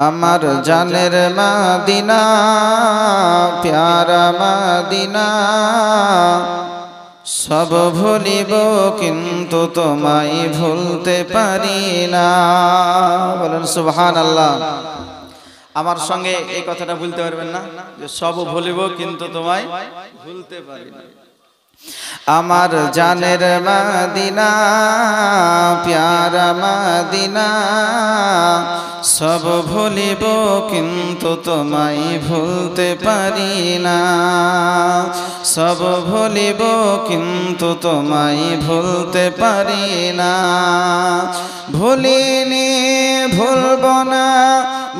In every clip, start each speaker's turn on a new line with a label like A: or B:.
A: আমার জানের মদিনা প্যারা মদিনা সব ভুলিব কিন্তু তোমায় ভুলতে পারি না। বলেন সুবহানাল্লাহ। আমার সঙ্গে এই কথাটা বলতে পারবেন না যে সব ভুলিব কিন্তু তোমায় ভুলতে পারি না। আমার জানের মদিনা প্যারা মদিনা সব ভুলিব কিন্তু তোমায় ভুলতে পারি না। সব ভুলিব কিন্তু তোমায় ভুলতে পারি না। ভুলিনি ভুলব না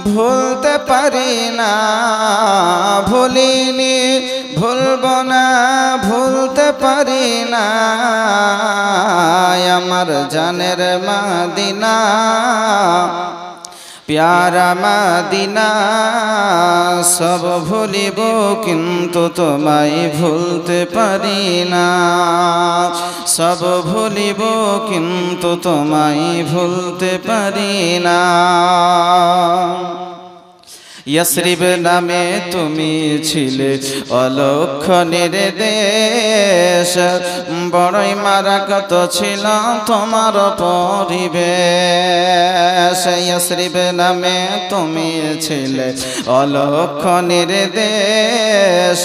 A: ভুলতে পারি না। ভুলিনি ভুলব না ভুলতে পারি না। আমার জানের মদিনা প্যারা মদিনা সব ভুলিব কিন্তু তোমায় ভুলতে পারি না। সব ভুলিব কিন্তু তোমায় ভুলতে পারি না। ইয়াসরিব নামে তুমি ছিলে অলক্ষণের দেশ, বড়ই মারাকত ছিল তোমার পরিবেশ। ইয়াসরিব নামে তুমি ছিলে অলক্ষণের দেশ,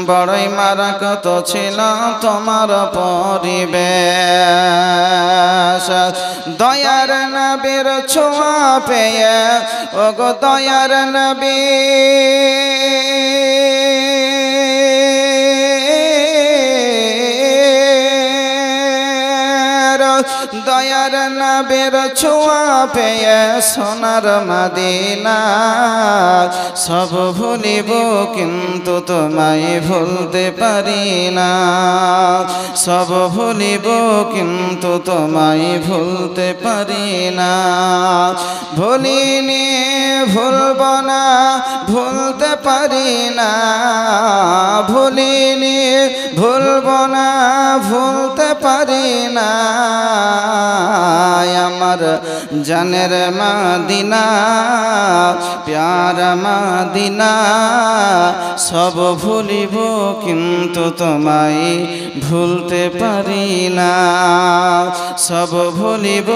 A: বড়ই মারাকত ছিল তোমার পরিবেশ। দয়ার নবীর ছোঁয়া পেয়ে ওগো দয়ার নবী দয়ার নবীর ছোঁয়া পেয়ে সোনার মদিনা সব ভুলিব কিন্তু তোমায় ভুলতে পারি না। সব ভুলিব কিন্তু তোমায় ভুলতে পারি না। ভুলিনি ভুলব না ভুলতে পারি না। ভুলিনি ভুলব না ভুলতে পারি না। আমার জানের মদিনা প্যারা মদিনা সব ভুলিব কিন্তু তোমায় ভুলতে পারি না। সব ভুলিব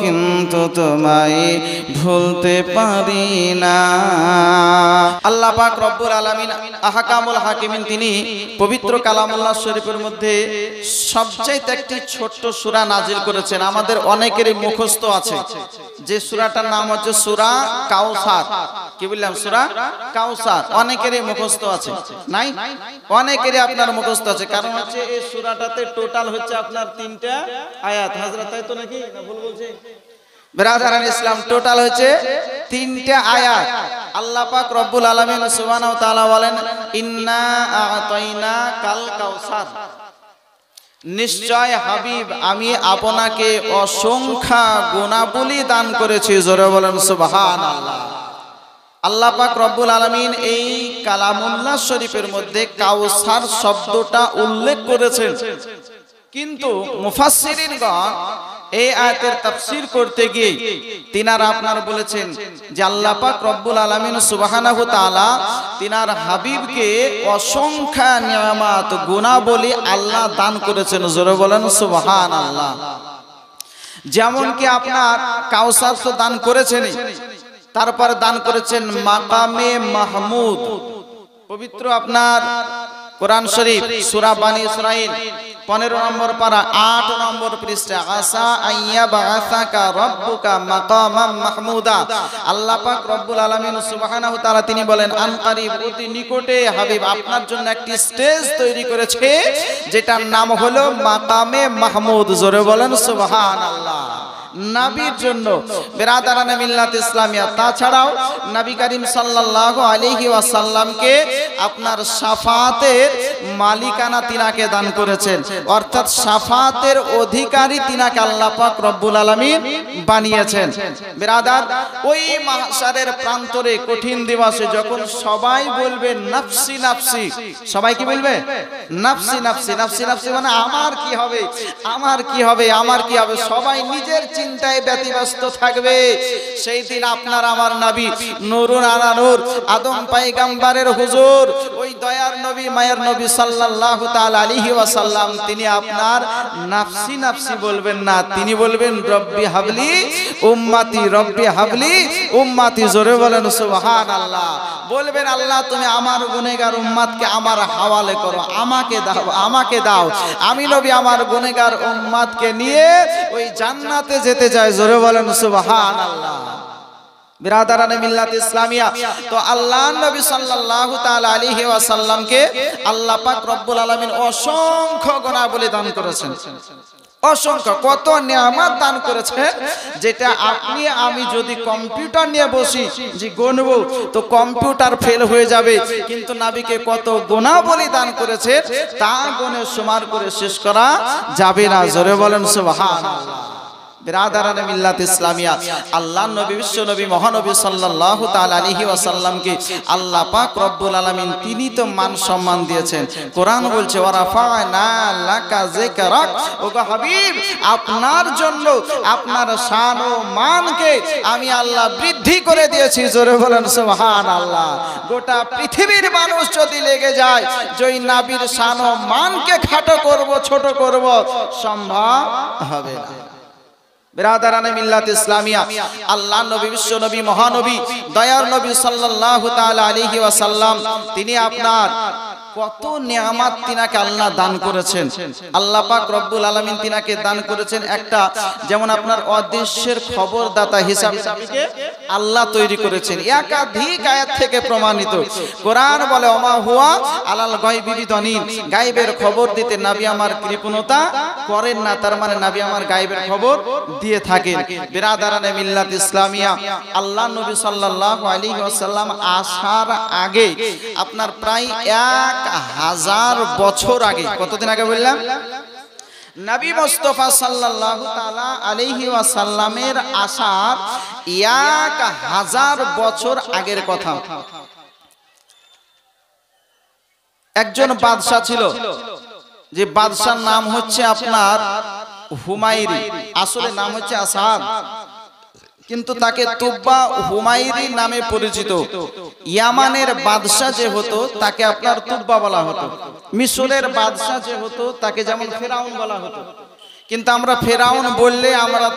A: কিন্তু তোমায় ভুলতে পারি না। আল্লাহ পাক রব্বুল আলামিন আহকামুল হাকিমিন, তিনি পবিত্র কালামুল্লাহ শরীফের মধ্যে সবচেয়ে একটি ছোট্ট সূরা নাজিল করেছেন। আমাদের অনেকেরই মুখস্থ আছে যে সূরাটার নাম হচ্ছে সূরা কাউসার। কি বললাম? সূরা কাউসার অনেকেরই মুখস্থ আছে। নাই? অনেকেরই আপনার মুখস্থ আছে। কারণ হচ্ছে এই সূরাটাতে টোটাল হচ্ছে আপনার 3টা আয়াত। হযরত তাই তো নাকি না ভুল বলছি? ব্রাদারান ইসলাম, টোটাল হচ্ছে 3টা আয়াত। আল্লাহ পাক রব্বুল আলামিন সুবহানাহু ওয়া তাআলা বলেন, ইন্না আ'তাইনা কাল কাউসার, নিশ্চয় হাবিব আমি আপনাকে অসংখ্য গুণাবলী দান করেছি। জোরে বলেন সুবহানাল্লাহ। আল্লাহ পাক রব্বুল আলামিন এই কালামুল্লাহ শরীফের মধ্যে কাউসার শব্দটা উল্লেখ করেছেন, কিন্তু মুফাসসিরিনগণ এই আয়াতের তাফসীর করতে গিয়ে তিনারা আপনার বলেছেন যে আল্লাহ পাক রব্বুল আলামিন সুবহানাহু তাআলা তিনার হাবিবকে অসংখ্য নিয়ামত গুণাবলী আল্লাহ দান করেছেন। জোরে বলেন সুবহানাল্লাহ। যেমন কি আপনার কাউসার তো দান করেছেন, তারপর দান করেছেন মাকামে মাহমুদ। পবিত্র আপনার কোরআন শরীফ সূরা বানী ইসরাঈল 15 নম্বর পারা 8 নম্বর পৃষ্ঠা, আসা আইয়া বাআসাকা রব্বুকা মাকামাম মাহমুদা। আল্লাহ পাক রব্বুল আলামিন সুবহানাহু তাআলা তিনি বলেন, আন কারীব, অতি নিকটে হাবিব আপনার জন্য একটি স্টেজ তৈরি করেছে যেটার নাম হলো মাকামে মাহমুদ। জোরে বলেন সুবহানাল্লাহ। নবীর জন্য বিরাদারানে মিল্লাত ইসলামিয়া, তাছাড়াও নবী করিম সাল্লাল্লাহু আলাইহি ওয়াসাল্লামকে আপনার শাফাতের মালিকানা তিনাকে দান করেছেন, অর্থাৎ শাফাতের অধিকারী তিনাকে আল্লাহ পাক রব্বুল আলামিন বানিয়েছেন। বিরাদার, ওই মাহশারের প্রান্তরে কঠিন দিবসে যখন সবাই বলবে নফসি নফসি, সবাই কি বলবে? নফসি নফসি। নফসি নফসি মানে আমার কি হবে, আমার কি হবে, আমার কি হবে। সবাই নিজের চিন্তায় ব্যতিব্যস্ত থাকবে। সেই দিন আপনার আমার নবী নূরুন আলা নূর আদম পয়গম্বরের হুজুর ওই দয়ার নবী মায়ের নবী সাল্লাল্লাহু তাআলা আলাইহি ওয়াসাল্লাম তিনি আপনার নাফসি নাফসি বলবেন না, তিনি বলবেন রব্বি হাবলি উম্মতি, রব্বি হাবলি উম্মতি। জোরে বলেন সুবহানাল্লাহ। বলবেন আল্লাহ তুমি আমার গুনাহগার উম্মতকে আমার হাওয়ালে করো, আমাকে দাও, আমাকে দাও। আমি নবী আমার গুনাহগার উম্মতকে নিয়ে ওই জান্নাতে যেতে চাই। জোরে বলেন সুবহানাল্লাহ। বিরাদারানে মিল্লাত ইসলামিয়া, তো আল্লাহর নবী সাল্লাল্লাহু তাআলা আলাইহি ওয়াসাল্লামকে আল্লাহ পাক রব্বুল আলামিন অসংখ্য গুণাবলী দান করেছেন, অসংখ্য কত নিয়ামত দান করেছে, যেটা আপনি আমি যদি কম্পিউটার নিয়ে বসি যে গণব তো কম্পিউটার ফেল হয়ে যাবে, কিন্তু নবীকে কত গুণাবলী দান করেছে তা গুণে সুমার করে শেষ করা যাবে না। জোরে বলেন সুবহানাল্লাহ। বিরাদারানে মিল্লাত ইসলামিয়া, আল্লাহর নবী বিশ্ব নবী মহানবী সাল্লাল্লাহু তাআলা আলাইহি ওয়াসাল্লামকে আল্লাহ পাক রব্বুল আলামিন তিনি তো মান সম্মান দিয়েছেন। কোরআন বলছে ওয়া রাফা'না লাকা যিকরাক, ওগো হাবিব আপনার জন্য আপনার শান ও মানকে আমি আল্লাহ বৃদ্ধি করে দিয়েছি। জোরে বলেন সুবহানাল্লাহ। গোটা পৃথিবীর মানুষ যদি লেগে যায় যে ওই নবীর শান ও মানকে খাটো করব, ছোট করব, সম্ভব হবে না। বিরাদারানে মিল্লাত ইসলামিয়া, আল্লাহ নবী বিশ্ব নবী মহানবী দয়ার নবী সাল্লাল্লাহু তাআলা আলাইহি ওয়াসাল্লাম তিনি আপনার কত নিয়ামত তিনাকে আল্লাহ দান করেছেন। আল্লাহ পাক রব্বুল আলামিন তিনাকে দান করেছেন একটা, যেমন আপনার অদৃশ্যের খবরদাতা হিসাবে আল্লাহ তৈরি করেছেন। একাধিক আয়াত থেকে প্রমাণিত। কোরআন বলে ওমা হুয়া আলাল গায়বি বিদানিন, গায়বের খবর দিতে নবী আমার কৃপণতা করেন না, তার মানে নবী আমার গায়বের খবর দিয়ে থাকেন। বিরাদারানে মিল্লাত ইসলামিয়া, আল্লাহ নবী সাল্লাল্লাহু আলাইহি ওয়াসাল্লাম আসার আগে আপনার প্রায় 1000 বছর আগে, কতদিন আগে বললাম, নবী মুস্তাফা সাল্লাল্লাহু তাআলা আলাইহি ওয়াসাল্লামের আসার 1000 বছর আগের কথা। একজন বাদশা ছিল, যে বাদশার নাম হচ্ছে আপনার হুমায়রি, আসলে নাম হচ্ছে আসাদ, কিন্তু তাকে তুব্বা হুমায়রি নামে পরিচিত। ইয়ামানের বাদশা যে হতো তাকে আপনার তুব্বা বলা হতো, মিশরের বাদশা যে হতো তাকে যেমন ফেরাউন বলা হতো। কিন্তু আমরা ফেরাউন বললে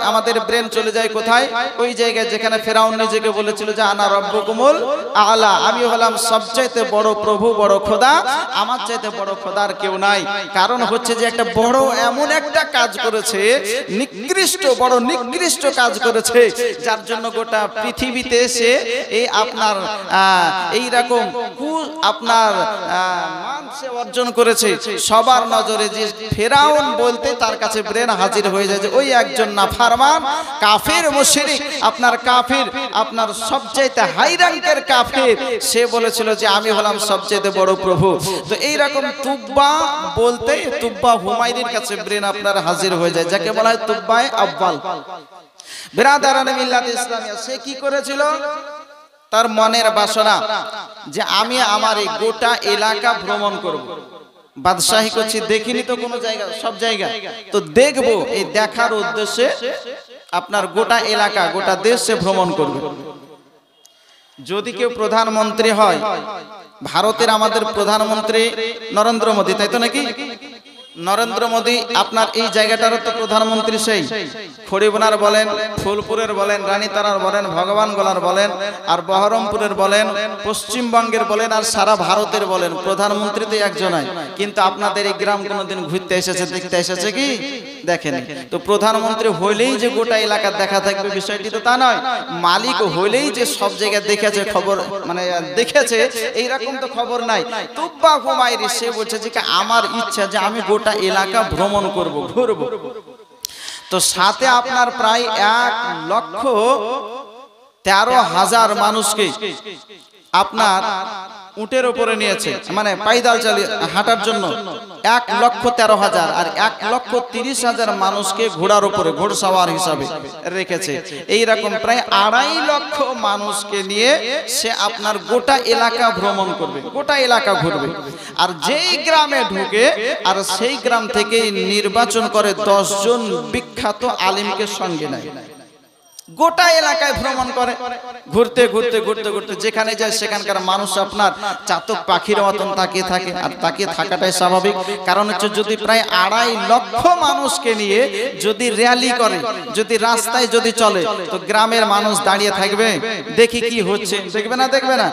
A: আমাদের ব্রেন চলে যায় কোথায়? ওই জায়গায় যেখানে ফেরাউন নিজেকে বলেছিল যে আনা রব্বুকুমুল আলা, আমি হলাম সবচাইতে বড় প্রভু, বড় খোদা, আমার চাইতে বড় খোদার কেউ নাই। কারণ হচ্ছে যে একটা বড় এমন একটা কাজ করেছে, নিকৃষ্ট, বড় নিকৃষ্ট কাজ করেছে, যার জন্য গোটা পৃথিবীতে এসে এই আপনার এইরকম আপনার মান সে অর্জন করেছে। সবার নজরে যে ফেরাউন বলতে তার কাছে হাজির হয়ে যায় যে ওই একজন নাফরমান কাফির মুশরিক, আপনার কাফির, আপনার সবচেয়ে হাই র‍্যাঙ্কের কাফির, সে বলেছিল যে আমি হলাম সবচেয়ে বড় প্রভু। তো এই রকম তুব্বা বলতে তুব্বা হুমায়রির কাছে ব্রেন আপনার হাজির হয়ে যায়, যাকে বলা হয় তুব্বায়ে আউয়াল। বিরাদারানে মিল্লাত ইসলামিয়া, সে কি করেছিল? তার মনের বাসনা যে আমি আমার এই গোটা এলাকা ভ্রমণ করব, বাদশাহী করছি, দেখিনি তো কোনো জায়গা, সব জায়গা তো দেখবো, এই দেখার উদ্দেশ্যে আপনার গোটা এলাকা, গোটা দেশে ভ্রমণ করবে। যদি কেউ প্রধানমন্ত্রী হয়, ভারতের আমাদের প্রধানমন্ত্রী নরেন্দ্র মোদী, তাই তো নাকি? নরেন্দ্র মোদী আপনার এই জায়গাটার তো প্রধানমন্ত্রী, সেই খড়িবনার বলেন, ফুলপুরের বলেন, রানীতারার বলেন, ভগবান গোলার বলেন, আর বহরমপুরের বলেন, পশ্চিমবঙ্গের বলেন, আর সারা ভারতের বলেন, প্রধানমন্ত্রী তো একজনই। কিন্তু আপনাদের এই গ্রাম কোনোদিন ঘুরতে এসেছে, দেখতে এসেছে কি? দেখেন। তো প্রধানমন্ত্রী হইলেই যে গোটা এলাকা দেখা থাকবে বিষয়টি তো তা নয়। মালিক হইলেই যে সব জায়গায় দেখেছে খবর, মানে দেখেছে এইরকম তো খবর নাই। তুব্বা হুমায়রি সে বলছে যে আমার ইচ্ছা যে আমি গোটা এলাকা ভ্রমণ করব, ঘুরবো। তো সাথে আপনার প্রায় 1,13,000 মানুষকে আপনার উটের উপরে নিয়েছে, মানে পাইদাল চালিয়ে হাঁটার জন্য 1,13,000 আর 1,30,000 মানুষকে ঘোড়ার উপরে ঘোড়সাওয়ার হিসাবে রেখেছে। এইরকম প্রায় 2.5 লক্ষ মানুষকে নিয়ে সে আপনার গোটা এলাকা ভ্রমণ করবে, গোটা এলাকা ঘুরবে। আর যেই গ্রামে ঢুকে আর সেই গ্রাম থেকে নির্বাচন করে 10 জন বিখ্যাত আলিমকে সঙ্গে নেয়, গোটা এলাকায় ভ্রমণ করে, ঘুরতে ঘুরতে ঘুরতে ঘুরতে যেখানে যায় সেখানকার মানুষ আপনার চাতক পাখির মতন তাকিয়ে থাকে। আর তাকিয়ে থাকাটাই স্বাভাবিক, কারণ হচ্ছে যদি প্রায় 2.5 লক্ষ মানুষকে নিয়ে যদি র্যালি করে, যদি রাস্তায় যদি চলে, তো গ্রামের মানুষ দাঁড়িয়ে থাকবে দেখি কি হচ্ছে, দেখবে না? দেখবে না?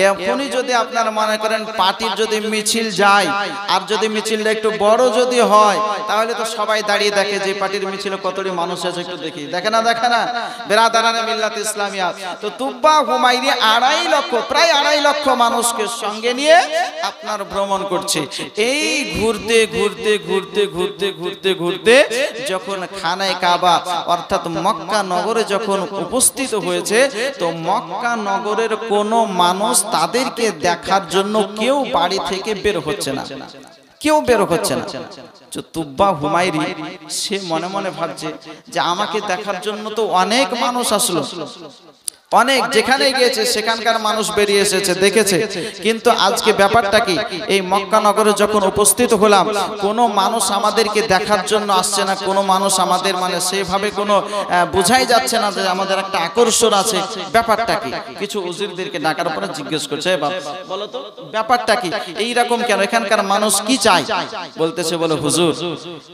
A: এখনই যদি আপনার মনে করেন পার্টির যদি মিছিল যায় আর যদি মিছিলটা একটু বড় যদি হয়, তাহলে তো সবাই দাঁড়িয়ে দেখে যে পার্টির মিছিলে কতটি মানুষ আছে, একটু দেখি, দেখে না? দেখে না? বেরাদারানে মিল্লাত ইসলামিয়া। তো তুব্বা হুমায়রি 2.5 লক্ষ, প্রায় 2.5 লক্ষ মানুষকে সঙ্গে নিয়ে আপনার ভ্রমণ করছে। এই ঘুরতে ঘুরতে ঘুরতে ঘুরতে ঘুরতে ঘুরতে যখন খানায়ে কাবা অর্থাৎ মক্কা নগরে যখন উপস্থিত হয়েছে, তো মক্কা নগরের কোনো মানুষ তাদেরকে দেখার জন্য কেউ বাড়ি থেকে বের হচ্ছে না, কেউ বের হচ্ছে না। তুব্বা হুমায়রি সে মনে মনে ভাবছে যে আমাকে দেখার জন্য তো অনেক মানুষ আসলো, অনেক যেখানে গিয়েছে সেখানকার মানুষ বেরিয়ে এসেছে, দেখেছে, কিন্তু আজকে ব্যাপারটা কি, এই মক্কা নগরে যখন উপস্থিত হলাম কোনো মানুষ আমাদেরকে দেখার জন্য আসছে না, কোনো মানুষ আমাদের মানে সেভাবে কোনো বোঝাই যাচ্ছে না যে আমাদের একটা আকর্ষণ আছে, ব্যাপারটা কি? কিছু উজিরদেরকে ডাকার পরে জিজ্ঞেস করছে, বলো তো ব্যাপারটা কি, এইরকম কেন, এখানকার মানুষ কি চায়? বলতেছে, বলে হুজুর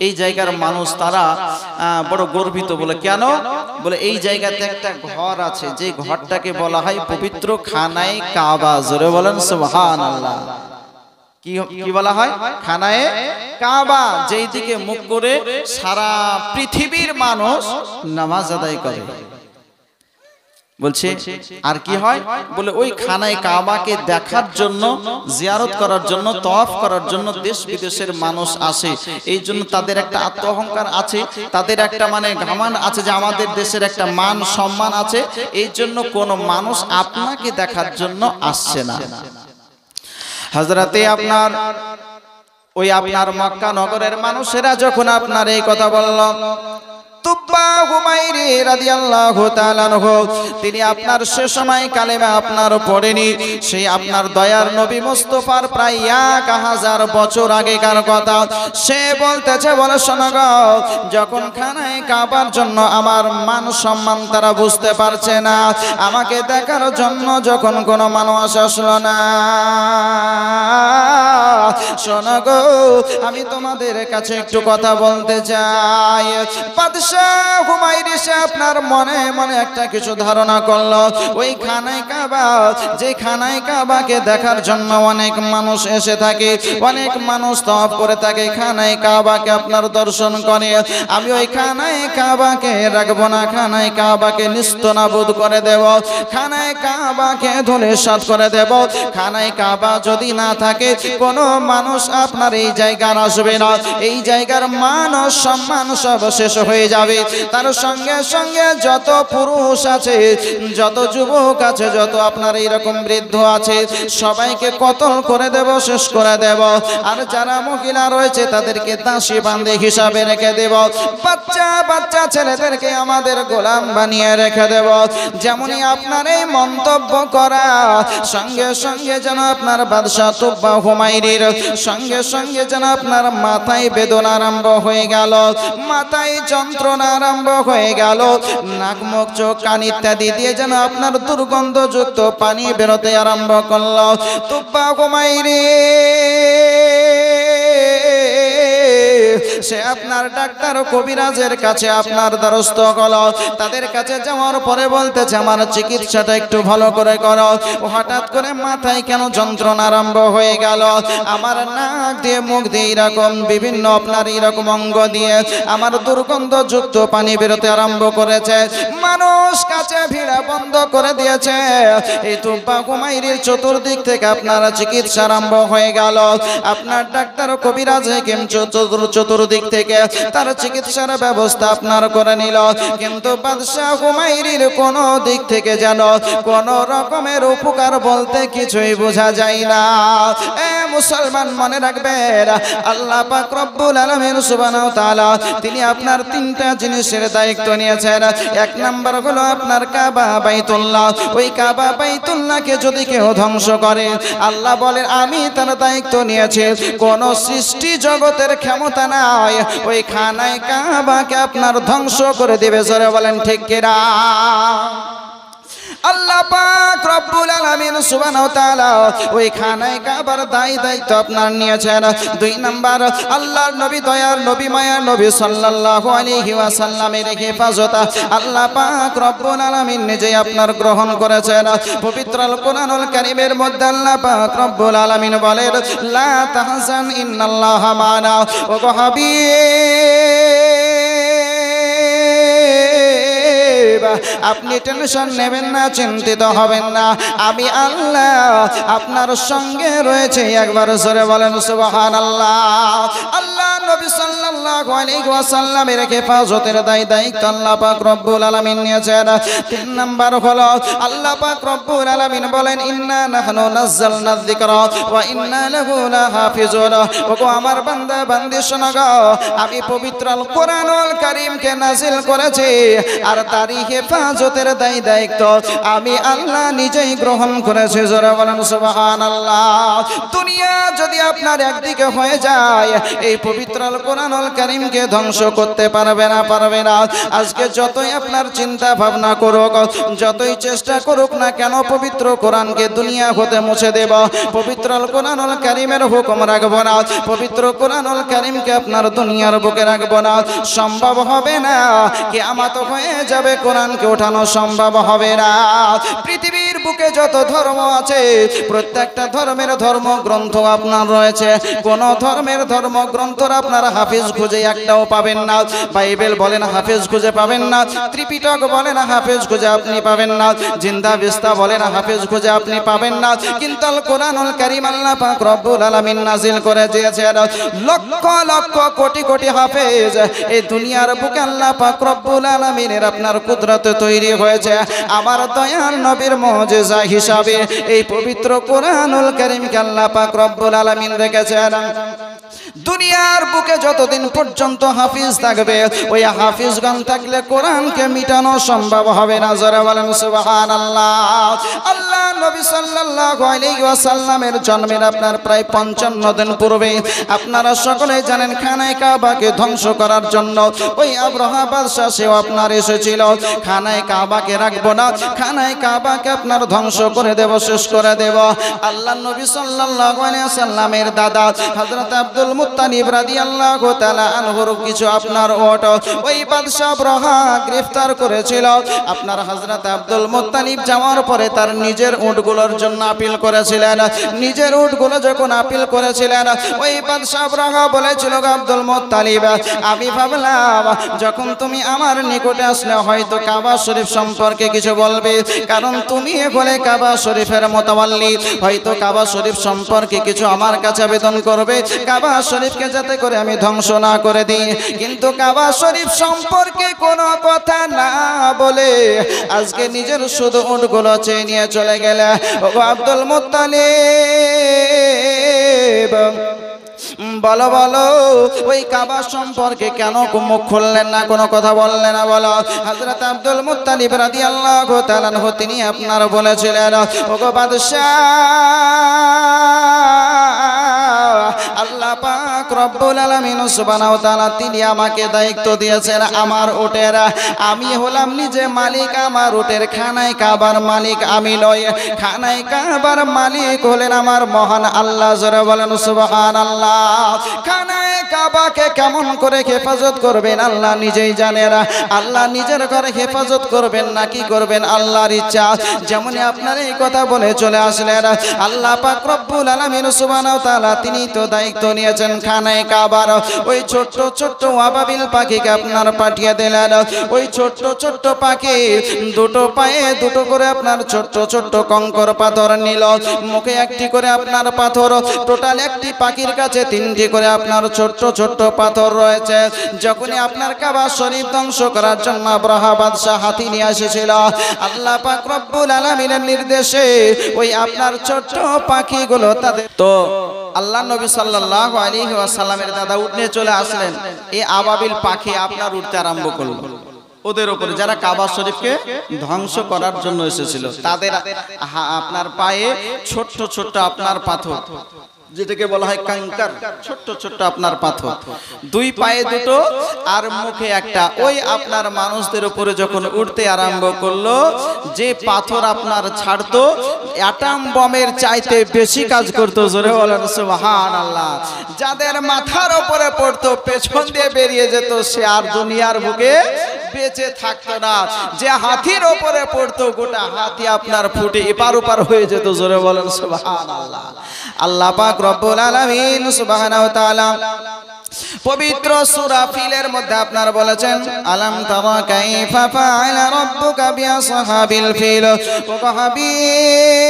A: এই জায়গার মানুষ তারা বড় গর্বিত। বলে কেন? বলে এই জায়গাতে একটা ঘর আছে, যে ঘরটাকে বলা হয় পবিত্র খানায়ে কাবা। জোরে বলেন সুবহানাল্লাহ। কি বলা হয়? খানায়ে কাবা, যেই দিকে মুখ করে সারা পৃথিবীর মানুষ নামাজ আদায় করে। বলছে আর কি হয়? বলে ওই খানায়ে কাবাকে দেখার জন্য, জিয়ারত করার জন্য, তওয়াফ করার জন্য দেশ বিদেশের মানুষ আসে। এই জন্য তাদের একটা আত্ম অহংকার আছে, তাদের একটা মানে ঘামান আছে যে আমাদের দেশের একটা মান সম্মান আছে, এই জন্য কোনো মানুষ আপনাকে দেখার জন্য আসছে না। হযরতে আপনার ওই আপনার মক্কা নগরের মানুষেরা যখন আপনার এই কথা বলল, তুব্বা হুমায়রি রাদিয়াল্লাহু তাআলা আনহু তিনি আপনার সে সময় কালেমা আপনার পড়েনি, সেই আপনার দয়ার নবী মুস্তাফার প্রায় 1000 বছর আগেকার কথা সে বলতেছে। বলে শোনো গো, যখন খানায়ে কাবার জন্য আমার মান সম্মান তারা বুঝতে পারছে না, আমাকে দেখার জন্য যখন কোনো মানুষ আসলো না, শোনো গো আমি তোমাদের কাছে একটু কথা বলতে চাই। হুমায়রি সে আপনার মনে মনে একটা কিছু ধারণা করলো, ওই খানায়ে কাবা, যে খানায়ে কাবাকে দেখার জন্য অনেক মানুষ এসে থাকে, অনেক মানুষ তওয়াফ করে থাকে, খানায়ে কাবাকে আপনার দর্শন করে, আমি ওই খানায়ে কাবাকে রাখবো না, খানায়ে কাবাকে নিস্তনাবুদ করে দেব, খানায়ে কাবাকে ধূলিসাৎ করে দেব। খানায়ে কাবা যদি না থাকে কোনো মানুষ আপনার এই জায়গার আসবে না, এই জায়গার মান সম্মান সব শেষ হয়ে যাবে। তার সঙ্গে সঙ্গে যত পুরুষ আছে, যত যুবক আছে, যত আপনার এইরকম বৃদ্ধ আছে, সবাইকে কতল করে দেব, শেষ করে দেব। আর যারা মহিলা রয়েছে তাদেরকে দাসী বান্দী হিসাবে রেখে দেব, বাচ্চা বাচ্চা ছেলেদেরকে আমাদের গোলাম বানিয়ে রেখে দেব। যেমনই আপনার এই মন্তব্য করা সঙ্গে সঙ্গে যেন আপনার বাদশা তুব্বা হুমায়রির সঙ্গে সঙ্গে যেন আপনার মাথায় বেদনা আরম্ভ হয়ে গেল, মাথায় যন্ত্রণা আরম্ভ হয়ে গেল, নাক মুখ চোখ কান ইত্যাদি দিয়ে যেন আপনার দুর্গন্ধযুক্ত পানি বেরোতে আরম্ভ করলো। তুব্বা হুমায়রি সে আপনার ডাক্তার ও কবিরাজের কাছে আপনার দ্বারস্থ হলো, তাদের কাছে যাওয়ার পরে বলতেছে আমার চিকিৎসাটা একটু ভালো করে করো। হঠাৎ করে মাথায় কেন যন্ত্রণা আরম্ভ হয়ে গেল, আমার নাক দিয়ে মুখ দিয়ে এরকম বিভিন্ন আপনার এরকম অঙ্গ দিয়ে আমার দুর্গন্ধযুক্ত পানি বেরোতে আরম্ভ করেছে, মানুষ কাছে ভিড়া বন্ধ করে দিয়েছে। এই তুব্বা হুমায়রির চতুর্দিক থেকে আপনার চিকিৎসা আরম্ভ হয়ে গেল। আপনার ডাক্তার ও কবিরাজ হেকিম চতুর্দিক থেকে তার চিকিৎসার ব্যবস্থা আপনার করে নিল, কিন্তু বাদশাহ হুমায়ুনের কোন দিক থেকে যেন কোন রকমের উপকার বলতে কিছুই বোঝা যায় না। মুসলমান মনে রাখবেন, আল্লাহ পাক রব্বুল আলামিন সুবহানাহু ওয়া তাআলা তিনি আপনার তিনটা জিনিসের দায়িত্ব নিয়েছেন। এক নাম্বার হলো আপনার কাবা বাইতুল্লাহ। ওই কাবা বাইতুল্লাহকে যদি কেউ ধ্বংস করে, আল্লাহ বলেন আমি তার দায়িত্ব নিয়েছি, কোন সৃষ্টি জগতের ক্ষমতা নাই ওই খানায় কাবাকে আপনার ধ্বংস করে দেবে। জোরে বলেন ঠিক কিনা? আল্লাহ পাক রব্বুল আলামিন সুবহানাহু ওয়া তাআলা ওই খানায় কাবার দায়িত্ব আপনার নিয়েছেন। দুই নাম্বার, আল্লাহর নবী দয়ার নবী মায়ার নবী সাল্লাল্লাহু আলাইহি ওয়াসাল্লামের হেফাজত আল্লাহ পাক রব্বুল আলামিন নিজেই আপনার গ্রহণ করেছেন। পবিত্র আল কোরআনুল কারীমের মধ্যে আল্লাহ পাক রব্বুল আলামিন বলেন, লা তাহজান ইন্নাল্লাহা মা'না। ও গো হাবিব, আপনি টেনশন নেবেন না, চিন্তিত হবেন না, আমি আল্লাহ আপনার সঙ্গে রয়েছে। একবার জোরে বলেন সুবহানাল্লাহ। আল্লাহ নবী সাল্লাল্লাহু আলাইহি ওয়াসাল্লামের হেফাজতের দায়িত্ব আল্লাহ পাক রব্বুল আলামিন নিয়েছেন। তিন নাম্বার হলো আল্লাহ পাক রব্বুল আলামিন বলেন, ইন্না নাহনু নাযালনা যিকরা ওয়া ইন্না লাহু লাহাফিজুন। ওগো আমার বান্দা বান্দি শোনো গো, আমি পবিত্র আল কোরআনুল কারীমকে নাযিল করেছি, আর তারই হেফাজতের দায়িত্ব আমি আল্লাহ নিজেই গ্রহণ করেছি। জোরে বলেন সুবহানাল্লাহ। দুনিয়া যদি আপনার একদিকে হয়ে যায়, এই পবিত্র আল কোরআনুল কারীমকে ধ্বংস করতে পারবে না। আজকে যতই আপনার চিন্তা ভাবনা করুক, যতই চেষ্টা করুক না কেন, পবিত্র কোরআনকে দুনিয়া হতে মুছে দেব, পবিত্র আল কোরআনুল কারীমের হুকুম রাখবো না, পবিত্র কোরআনুল কারীমকে আপনার দুনিয়ার বুকে রাখবো না, সম্ভব হবে না। কিয়ামত হয়ে যাবে, কোরআনকে ওঠানো সম্ভব হবে না। পৃথিবীর বুকে যত ধর্ম আছে, প্রত্যেকটা ধর্মের ধর্মগ্রন্থ আপনার রয়েছে, কোন ধর্মের ধর্মগ্রন্থর আপনার হাফিজ খুঁজে একটাও পাবেন না। বাইবেল বলেন হাফিজ খুঁজে পাবেন না, ত্রিপিটক বলেন হাফিজ খুঁজে আপনি পাবেন না, জিন্দা বিস্তা বলেন হাফিজ খুঁজে আপনি পাবেন না। কিন্তু আল কোরআনুল কারীম আল্লাহ পাক রব্বুল আলামিন নাযিল করে দিয়েছেন, লক্ষ লক্ষ কোটি কোটি হাফেজ এই দুনিয়ার বুকে আল্লাহ পাক রব্বুল আলামিনের আপনার কুদরতে তৈরি হয়েছে। আমার দয়ার নবীর মুজিজা হিসাবে এই পবিত্র কোরআনুল কারীমকে আল্লাহ পাক রব্বুল আলামিন রেখেছেন। দুনিয়ার বুকে যতদিন পর্যন্ত হাফিজ থাকবে, ওই হাফিজগণ থাকলে কোরআনকে মিটানো সম্ভব হবে না। জোরে বলেন সুবহানাল্লাহ। আল্লাহ নবী সাল্লাল্লাহু আলাইহি ওয়াসাল্লামের জন্মের আপনার প্রায় 55 দিন পূর্বে আপনারা সকলে জানেন, খানায় কাবাকে ধ্বংস করার জন্য ওই আব্রাহা বাদশা সেও আপনার এসেছিল। খানায় কাবাকে রাখবো না, খানায় কাবাকে আপনার ধ্বংস করে দেব, শেষ করে দেব। আল্লাহ নবী সাল্লাল্লাহু আলাইহি ওয়াসাল্লামের দাদা হযরত আব্দুল মুত্তালিব রাদিয়াল্লাহু তাআলা আনহুর কিছু আপনার ওট ওই বাদশা আব্রাহা গ্রেফতার করেছিল। আপনার হযরত আব্দুল মুত্তালিব যাওয়ার পরে তার নিজের উটগুলোর জন্য আপিল করেছিলেন। নিজের উটগুলো যখন আপিল করেছিলেন, ওই বাদশা আব্রাহা বলেছিল, আব্দুল মুত্তালিব, আমি ভাবলাম যখন তুমি আমার নিকটে আসলে হয়তো কাবা শরীফ সম্পর্কে কিছু বলবে, কারণ তুমি বলে কাবা শরীফের মুতাওয়াল্লি, হয়তো কাবা শরীফ সম্পর্কে কিছু আমার কাছে আবেদন করবে, কাবা শরীফকে যাতে করে আমি ধ্বংস না করে দিই। কিন্তু কাবা শরীফ সম্পর্কে কোনো কথা না বলে আজকে নিজের শুধু উটগুলো চেয়ে নিয়ে চলে গেলে। ও আব্দুল মুত্তালিব, বলো বলো, ওই কাবা সম্পর্কে কেন মুখ খুললেন না, কোনো কথা বললেন না? বলো। হযরত আব্দুল মুত্তালিব রাদিয়াল্লাহু তাআলা আনহু তিনি আপনার বলেছিলেন, ওগো বাদশা, আল্লাহ পাক রব্বুল আলামিন সুবহানাহু ওয়া তাআলা তিনি আমাকে দায়িত্ব দিয়েছেন আমার উটের, আমি হলাম নিজে মালিক, আমার উটের খানায় কাবার মালিক আমি নই, খানায় কাবার মালিক হলেন আমার মহান আল্লাহ। জোরে বলেন সুবহানাল্লাহ। খানায় কাবাকে কেমন করে হেফাজত করবেন আল্লাহ নিজেই জানেন। আল্লাহ নিজের ঘরে হেফাজত করবেন না কি করবেন আল্লাহর ইচ্ছা। যেমন আপনার এই কথা বলে চলে আসলেন, আল্লাহ পাক রব্বুল আলামিন সুবহানাহু ওয়া তাআলা তিনি তো দায়িত্ব নিয়েছেন খানায় কাবার ওই ছোট্ট ছোট্ট আবাবিল পাখিকে আপনার পাঠিয়ে দিলেন। ওই ছোট্ট ছোট্ট পাখি দুটো পায়ে দুটো করে আপনার ছোট্ট ছোট্ট কঙ্কর পাথর নিল, মুখে একটি করে আপনার পাথর, টোটাল একটি পাখির কাছে তিনটি করে আপনার ছোট্ট ছোট্ট পাথর রয়েছে। যখনই আপনার কাবা শরীফ ধ্বংস করার জন্য আব্রাহা বাদশা হাতি নিয়ে এসেছিল, আল্লাহ পাক রব্বুল আলামিনের নির্দেশে ওই আপনার ছোট্ট পাখিগুলো তাদের তো আল্লাহ নবী সাল্লাল্লাহু আলাইহি ওয়াসাল্লামের দাদা উঠে চলে আসলেন। এই আবাবিল পাখি আপনার উঠতে আরম্ভ করলো ওদের উপরে, যারা কাবা শরীফকে ধ্বংস করার জন্য এসেছিল তাদের আপনার পায়ে ছোট্ট ছোট্ট আপনার পাথর, যেটাকে বলা হয় কাঙ্কার, ছোট্ট ছোট্ট আপনার পাথর, দুই পায়ে দুটো আর মুখে একটা। ওই আপনার মানুষদের উপরে যখন উঠতে আরম্ভ করলো, যে পাথর আপনার ছাড়তো অ্যাটম বমের চাইতে বেশি কাজ করতো। জোরে বলেন সুবহানাল্লাহ। যাদের মাথার উপরে পড়তো পেছন দিয়ে বেরিয়ে যেত, সে আর দুনিয়ার বুকে বেঁচে থাকতো না। যে হাতির উপরে পড়তো গোটা হাতি আপনার ফুটে এপার ওপার হয়ে যেত। জোরে বলেন সুবহানাল্লাহ। আল্লাহ পাক রব্বুল আলামিন সুবহানাহু ওয়া তাআলা পবিত্র সূরা ফিলের মধ্যে আপনার বলেছেন, আলাম তারা কাইফা ফাআলা রাব্বুকা বিআসহাবিল ফিল। ও হাবিব,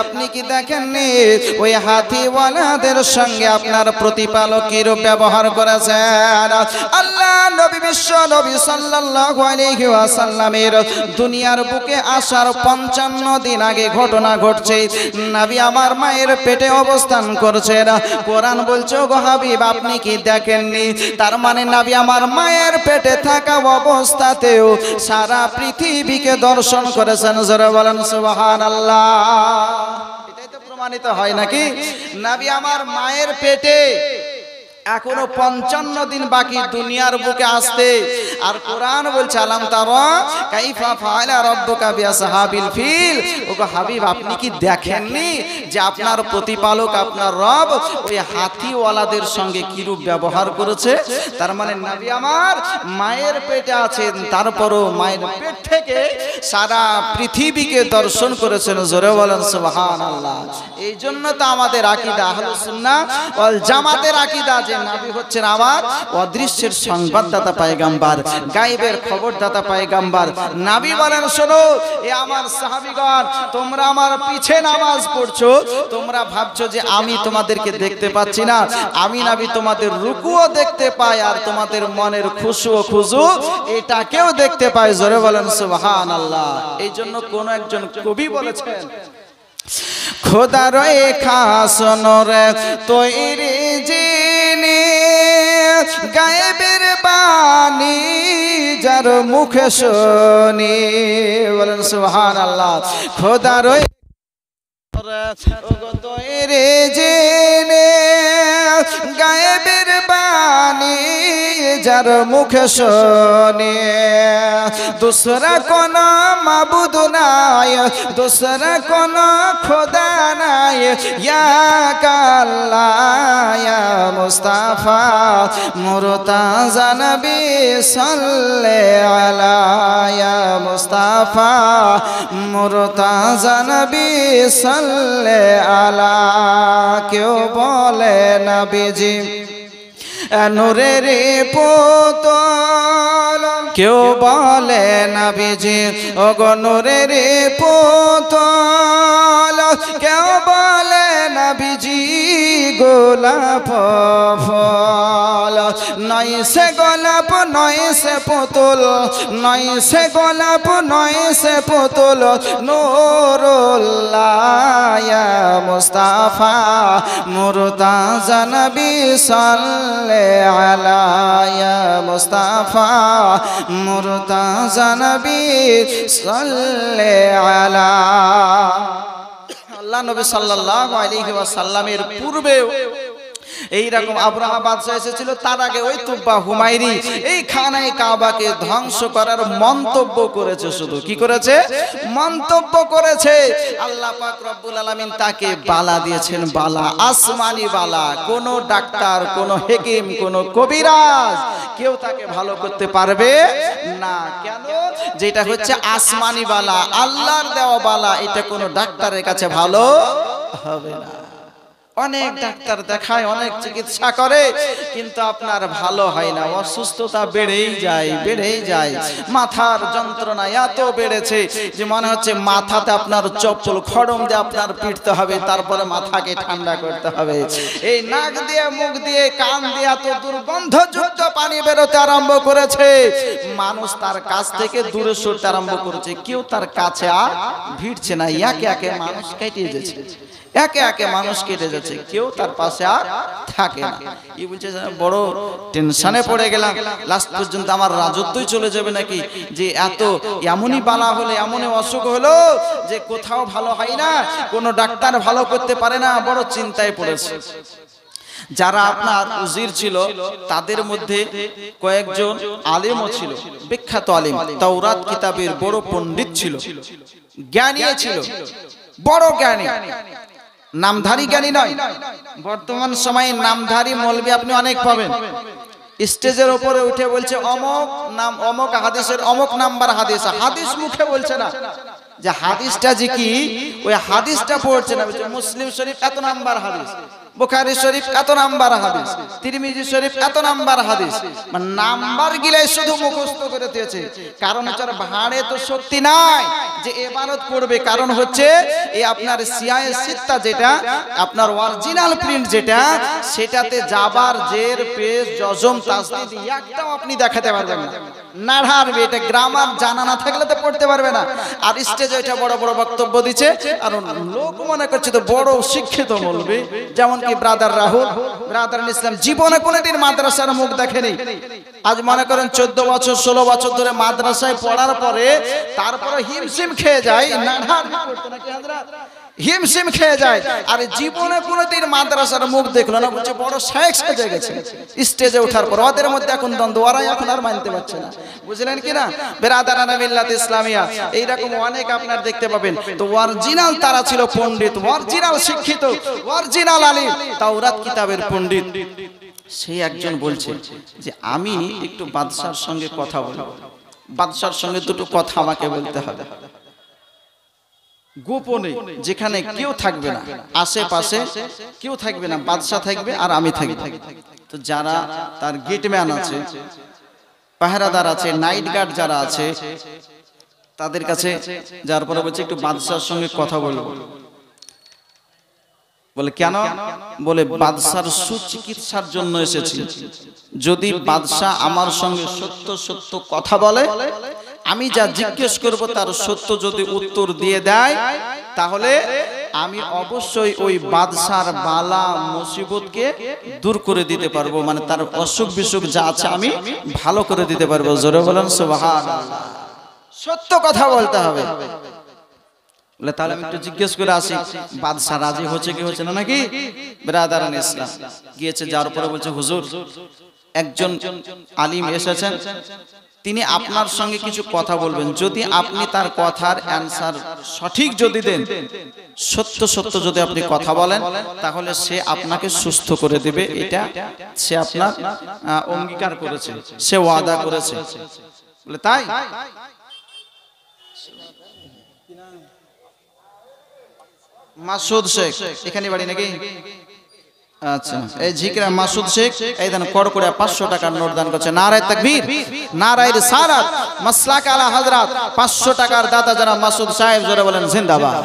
A: আপনি কি দেখেননি ওই হাতিওয়ালাদের সঙ্গে আপনার প্রতিপালক কি রূপ ব্যবহার করেছেন? আল্লাহ নবী বিশ্ব নবী সাল্লাল্লাহু আলাইহি ওয়াসাল্লামের দুনিয়ার বুকে আসার 55 দিন আগে ঘটনা ঘটছে। নবী আমার মায়ের পেটে অবস্থান করছেন। কোরআন বলছে, গো হাবিব আপনি কি দেখেননি? তার মানে নবী আমার মায়ের পেটে থাকা অবস্থাতেও সারা পৃথিবীকে দর্শন করেছেন। জোরে বলেন সুবহানাল্লাহ। এটাই তো প্রমাণিত হয় নাকি? নবী আমার মায়ের পেটে এখনো 55 দিন বাকি দুনিয়ার বুকে আসতে। আর কোরআন বলছে, আলাম তারা কাইফা ফাআলা রাব্বুকা বিআসহাবিল ফিল। ওগো হাবিব আপনি কি দেখেননি যে আপনার প্রতিপালক আপনার রব ওই হাতিওয়ালাদের সঙ্গে কিরূপ ব্যবহার করেছে? তার মানে নবী আমার মায়ের পেটে আছেন, তারপরও মায়ের পেট থেকে সারা পৃথিবীকে দর্শন করেছেন। জোরে বলেন সুবহানাল্লাহ। এই জন্য তো আমাদের আকীদা আহলুস সুন্নাহ ওয়াল জামাতের আকীদা যে নবী হচ্ছেন আমার অদৃশ্যের সংবাদদাতা পয়গম্বর, গায়েবের খবরদাতা পয়গম্বর। নবী বলেন, শোনো এ আমার সাহাবীগণ, তোমরা আমার পিছে নামাজ পড়ছো, তোমরা ভাবছো যে আমি তোমাদেরকে দেখতে পাচ্ছি না। আমি নবী তোমাদের রুকুও দেখতে পাই, আর তোমাদের মনের খুশু ও খুজু এটাকেও দেখতে পাই। জোরে বলেন সুবহানাল্লাহ। এই জন্য কোন একজন কবি বলেছেন, খোদা রয়ে খাস নূরে তৈরি যিনি, গায়েবের বাণী যার মুখে শুনি। বলেন সুবহানাল্লাহ। খোদা রয়ে তৈরি যিনি, গায়েবের বাণী যার মুখে শুনি। दूसरा कोना माबूद नाय, दूसरा कोना खुदा नाय, या कल्ला या मुस्ताफा मुर्ताजा नबी सल्ले अला, या मुस्ताफा मुर्ताजा नबी सल्ले अला। क्यों बोले नबी जी नूरेर पुतल, কেউ বলে নবীজি ওগো নূরের পুতল, কেউ বলে নবীজি গোলাপ ফল। নয় সে গোলাপ নয় সে পুতুল, নয় সে গোলাপ নয় সে পুতুল, নূরুল্লাহ ইয়া মুস্তাফা মুর্তাজা নবী সাল্লাল্লাহু আলা, ইয়া মুস্তাফা মুর্তাজা নবী সাল্লাল্লাহু আলা। আল্লাহ নবী সাল্লাল্লাহু আলাইহি ওয়াসাল্লামের পূর্বেও এইরকম আব্রাহা বাদশা এসেছিল। তার আগে ওই তুব্বা হুমায়রি এই খানায়ে কাবাকে ধ্বংস করার মন্তব্য করেছে। শুধু কি করেছে? মন্তব্য করেছে। আল্লাহ পাক রব্বুল আলামিন তাকে বালা দিয়েছেন, বালা, আসমানি বালা। কোন ডাক্তার, কোন হেকিম, কোন কবিরাজ কেউ তাকে ভালো করতে পারবে না। কেন? যেটা হচ্ছে আসমানি বালা, আল্লাহর দেওয়া বালা, এটা কোন ডাক্তারের কাছে ভালো হবে না। অনেক ডাক্তার দেখায়, অনেক চিকিৎসা করে, কিন্তু আপনার ভালো হয় না। অসুস্থতা বেড়েই যায়। মাথার যন্ত্রণা এত বেড়েছে যে মনে হচ্ছে মাথাতে আপনার চপ্পল খড়ম দিয়ে আপনার পিটতে হবে, তারপরে মাথাকে ঠান্ডা করতে হবে। এই নাক দিয়ে, মুখ দিয়ে, কান দিয়ে এত দুর্গন্ধযুক্ত পানি বেরোতে আরম্ভ করেছে, মানুষ তার কাছ থেকে দূরে সরতে আরম্ভ করেছে। কেউ তার কাছে আর ভিড়ছে না। একে একে মানুষ কেটে যাচ্ছে, মানুষ কেটে যাচ্ছে, কেউ তার পাশে আর থাকে না। এই বলছে বড় টেনশনে পড়ে গেলাম, লাস্ট পর্যন্ত আমার রাজত্বই চলে যাবে নাকি, যে এত এমনই বালা হলো, এমনই অসুখ হলো যে কোথাও ভালো হয় না, কোনো ডাক্তার ভালো করতে পারে না। বড় চিন্তায় পড়েছে। যারা আপনার উজির ছিল তাদের মধ্যে কয়েকজন আলেমও ছিল, বিখ্যাত আলেম, তাওরাত কিতাবের বড় পণ্ডিত ছিল, জ্ঞানী ছিল, বড় জ্ঞানী, নামধারী জ্ঞানী নয়। বর্তমান সময়ে নামধারী মৌলবি আপনি অনেক পাবেন, স্টেজের উপরে উঠে বলছে অমক নাম, অমক হাদিসের অমক নাম্বার হাদিস, হাদিস মুখে বলছে না, যে হাদিসটা যে কি ওই হাদিসটা পড়ছে না, বলছে মুসলিম শরীফ এত নাম্বার হাদিস, বুখারী শরীফ এত নাম্বার হাদিস, তিরমিজি শরীফ এত নাম্বার হাদিস, মানে নাম্বার গিলাই শুধু মুখস্থ করে দিয়েছে। কারণ হচ্ছে ভাড়ে তো শক্তি নাই যে ইবাদত করবে। কারণ হচ্ছে এই আপনার সিয়ায়ে সিত্তা যেটা আপনার অরিজিনাল প্রিন্ট যেটা, সেটাতে জাবার, জের, পেশ, জজম, তাসদীদ একটাও আপনি দেখাতে পারবেন না। নাড়ারবে, এটা গ্রামার জানা না থাকলে তো পড়তে পারবে না। আর স্টেজে ওইটা বড় বড় বক্তব্য দিচ্ছে, আর লোক মনে করছে তো বড় শিক্ষিত বলবে। যেমন কি ব্রাদার রাহুল, ব্রাদার ইসলাম জীবনে কোনোদিন মাদ্রাসার মুখ দেখেনি। আজ মনে করেন 14 বছর 16 বছর ধরে মাদ্রাসায় পড়ার পরে তারপরে হিমশিম খেয়ে যায়, হিমশিম খেয়ে যায়, আর জীবনে কোনোদিন মাদ্রাসার মুখ দেখলো না। বলছে বড় শেখ সেজে গেছে স্টেজে ওঠার পর। ওদের মধ্যে এখন দ্বন্দ্ব, ওরাই এখন আর মানতে পারছে না। বুঝলেন কিনা বেরাদারানা মিল্লাত ইসলামিয়া? এইরকম অনেক আপনার দেখতে পাবেন। তো অরিজিনাল তারা ছিল পণ্ডিত, অরিজিনাল শিক্ষিত, অরিজিনাল আলিম, তাওরাত কিতাবের পণ্ডিত। সেই একজন বলছে যে আমি একটু বাদশার সঙ্গে কথা বলবো, বাদশার সঙ্গে দুটো কথা আমাকে বলতে হবে, গোপনে, যেখানে কেউ থাকবে না, আশেপাশে কেউ থাকবে না, বাদশা থাকবে আর আমি থাকবো। তো যারা তার গেটম্যান আছে, পাহারাদার আছে, নাইট গার্ড যারা আছে, তাদের কাছে যার পরে বলছে একটু বাদশার সঙ্গে কথা বলবো। বলে কেন? বলে বাদশার সুচিকিৎসার জন্য এসেছি। যদি বাদশা আমার সঙ্গে সত্য সত্য কথা বলে, আমি যা জিজ্ঞেস করব তার সত্য যদি উত্তর দিয়ে দেয়, তাহলে আমি অবশ্যই ওই বাদশার বালা মুসিবতকে দূর করে দিতে পারবো, মানে তার অসুখ বিসুখ যা আছে আমি ভালো করে দিতে পারবো। জোরে বলেন সুবহানাল্লাহ। সত্য কথা বলতে হবে। বলে তাহলে আমি একটু জিজ্ঞেস করে আসি বাদশা রাজি হচ্ছে কি হচ্ছে না নাকি। ব্রাদারান ইসলাম গিয়েছে, যার পরে বলছে হুজুর একজন আলিম এসেছেন, তিনি আপনার সঙ্গে কিছু কথা বলবেন। যদি আপনি তার কথার অ্যানসার সঠিক যদি দেন, সত্য সত্য যদি আপনি কথা বলেন, তাহলে সে আপনাকে সুস্থ করে দেবে। এটা সে আপনার অঙ্গীকার করেছে, সে ওয়াদা করেছে। বলে তাই? মাসুদ শেখ এখানে বাড়ি নাকি? আচ্ছা, এই জিকির মাসুদ শেখ এই দেন কর করে 500 টাকার নোট দান করছে। নারায়ে তাকবীর, নারায়ে রিসালাত, মাসলাক আলা হযরত। 500 টাকার দাতা যারা মাসুদ সাহেব, জোরে বলেন জিন্দাবাদ।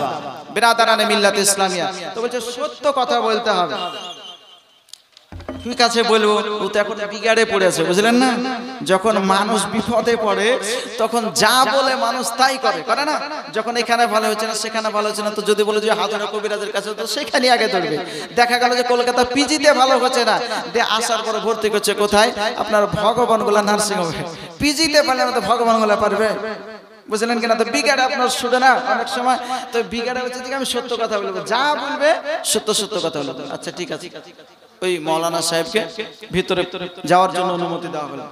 A: বিরাদারানে মিল্লাত ইসলামিয়া। তো বলছে সত্য কথা বলতে হবে। ঠিক আছে বলবো, ও তো এখন বিগাড়ে পড়েছে, বুঝলেন না? যখন মানুষ বিপদে পড়ে তখন যা বলে মানুষ তাই করে, করে না? যখন এখানে ভালো হচ্ছে না, সেখানে ভালো হচ্ছে না, তো যদি বলে যে হাজারা কবিরাজের কাছে, তো সেখানে আগে দৌড়বে। দেখা গেল যে কলকাতা পিজিতে ভালো হচ্ছে না, দিয়ে আসার পরে ভর্তি করছে কোথায়? আপনার ভগবানগোলা নার্সিং হোমে। পিজিতে পারলে না তো ভগবানগোলা পারবে, বুঝলেন কিনা? তো বিগাড়ে আপনার শুধু না, অনেক সময় তো বিগাড়ে হচ্ছে যে আমি সত্য কথা বলবো, যা বলবে সত্য সত্য কথা বলবো। আচ্ছা ঠিক আছে। ওই মৌলানা সাহেবকে ভিতরে যাওয়ার জন্য অনুমতি দেওয়া হলো।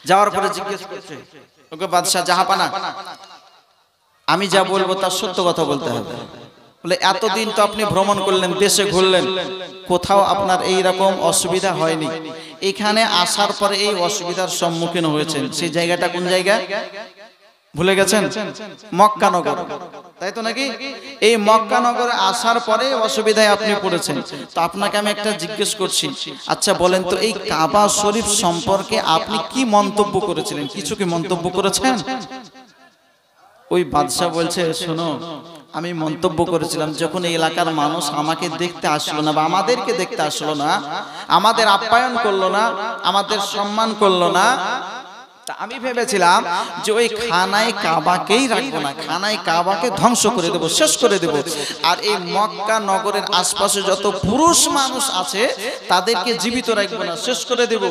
A: যাওয়ার পরে জিজ্ঞেস করছে, ওকে বাদশা জাহাপানা, আমি যা বলবো তার সত্য কথা বলতে হবে। বলে এতদিন তো আপনি ভ্রমণ করলেন, দেশে ঘুরলেন, কোথাও আপনার এই রকম অসুবিধা হয়নি, এখানে আসার পরে এই অসুবিধার সম্মুখীন হয়েছেন, সেই জায়গাটা কোন জায়গা? ভুলে গেছেন? মক্কা নগর, তাই তো নাকি? এই মক্কা নগরে আসার পরে অসুবিধায় আপনি পড়েছেন। তো আপনাকে আমি একটা জিজ্ঞেস করছি, আচ্ছা বলেন তো এই কাবা শরীফ সম্পর্কে আপনি কি মন্তব্য করেছিলেন? কিছু কি মন্তব্য করেছেন? ওই বাদশাহ বলছে, শোনো, আমি মন্তব্য করেছিলাম যখন এই এলাকার মানুষ আমাকে দেখতে আসলো না বা আমাদেরকে দেখতে আসলো না, আমাদের আপ্যায়ন করলো না, আমাদের সম্মান করলো না, আমি ভেবেছিলাম যে ওই খানায় কাবাকেই রাখবো না, খানায় কাবাকে ধ্বংস করে দেব, শেষ করে দেব। আর এই মক্কা নগরের আশপাশে যত পুরুষ মানুষ আছে তাদেরকে জীবিত রাখবো না, শেষ করে দেব।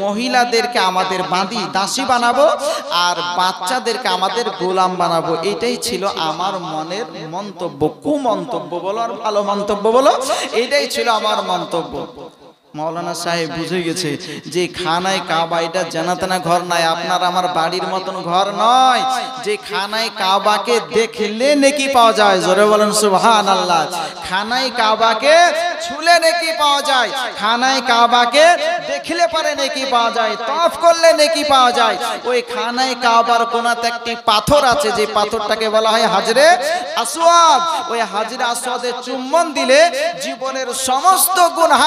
A: মহিলাদেরকে আমাদের বাঁধি দাসী বানাবো আর বাচ্চাদেরকে আমাদের গোলাম বানাবো। এটাই ছিল আমার মনের মন্তব্য। কুমন্তব্য বলো আর ভালো মন্তব্য বলো, এটাই ছিল আমার মন্তব্য। মৌলানা সাহেব বুঝে গেছে যে খানায় কাবা এটা জানাতেনা ঘর নয়, আপনার আমার বাড়ির মতন ঘর নয় যে খানায় কাবাকে দেখলে নেকি পাওয়া যায়। জোরে বলেন সুবহানাল্লাহ। খানায় কাবাকে ছুলে নেকি পাওয়া যায়, খানায় কাবাকে দেখলে পরে নেকি পাওয়া যায়, তওয়াফ করলে নেকি পাওয়া যায়। ওই খানায় কাবার কোনাতে একটি পাথর আছে, যে পাথরটাকে বলা হয় হাজরে আসওয়াদ। ওই হাজরে আসওয়াদে চুম্বন দিলে জীবনের সমস্ত গুনাহ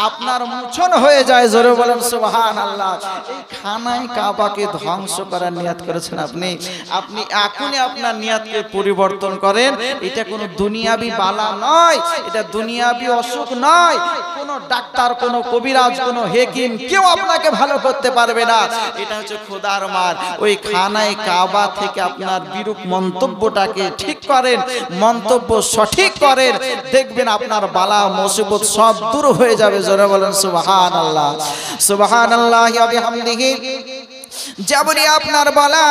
A: আপনার মোচন হয়ে যায়। জোরে বলেন সুবহানাল্লাহ। এই খানায় কাবাকে ধ্বংস করার নিয়ত করেছেন আপনি। আপনি এখনই আপনার নিয়তকে পরিবর্তন করেন। এটা কোনো দুনিয়াবি বালা নয়, এটা দুনিয়াবি অসুখ নয়। কোনো ডাক্তার, কোনো কবিরাজ, কোনো হেকিম কেউ আপনাকে ভালো করতে পারবে না। এটা হচ্ছে খোদার মার। ওই খানায় কাবা থেকে আপনার বিরূপ মন্তব্যটাকে ঠিক করেন, মন্তব্য সঠিক করেন, দেখবেন আপনার বালা মুসিবত সব দূর হয়ে যাবে। জোরে বলেন সুবহানাল্লাহ। সুবহানাল্লাহি ওয়া বিহামদিহি। যেমনই আপনার বলা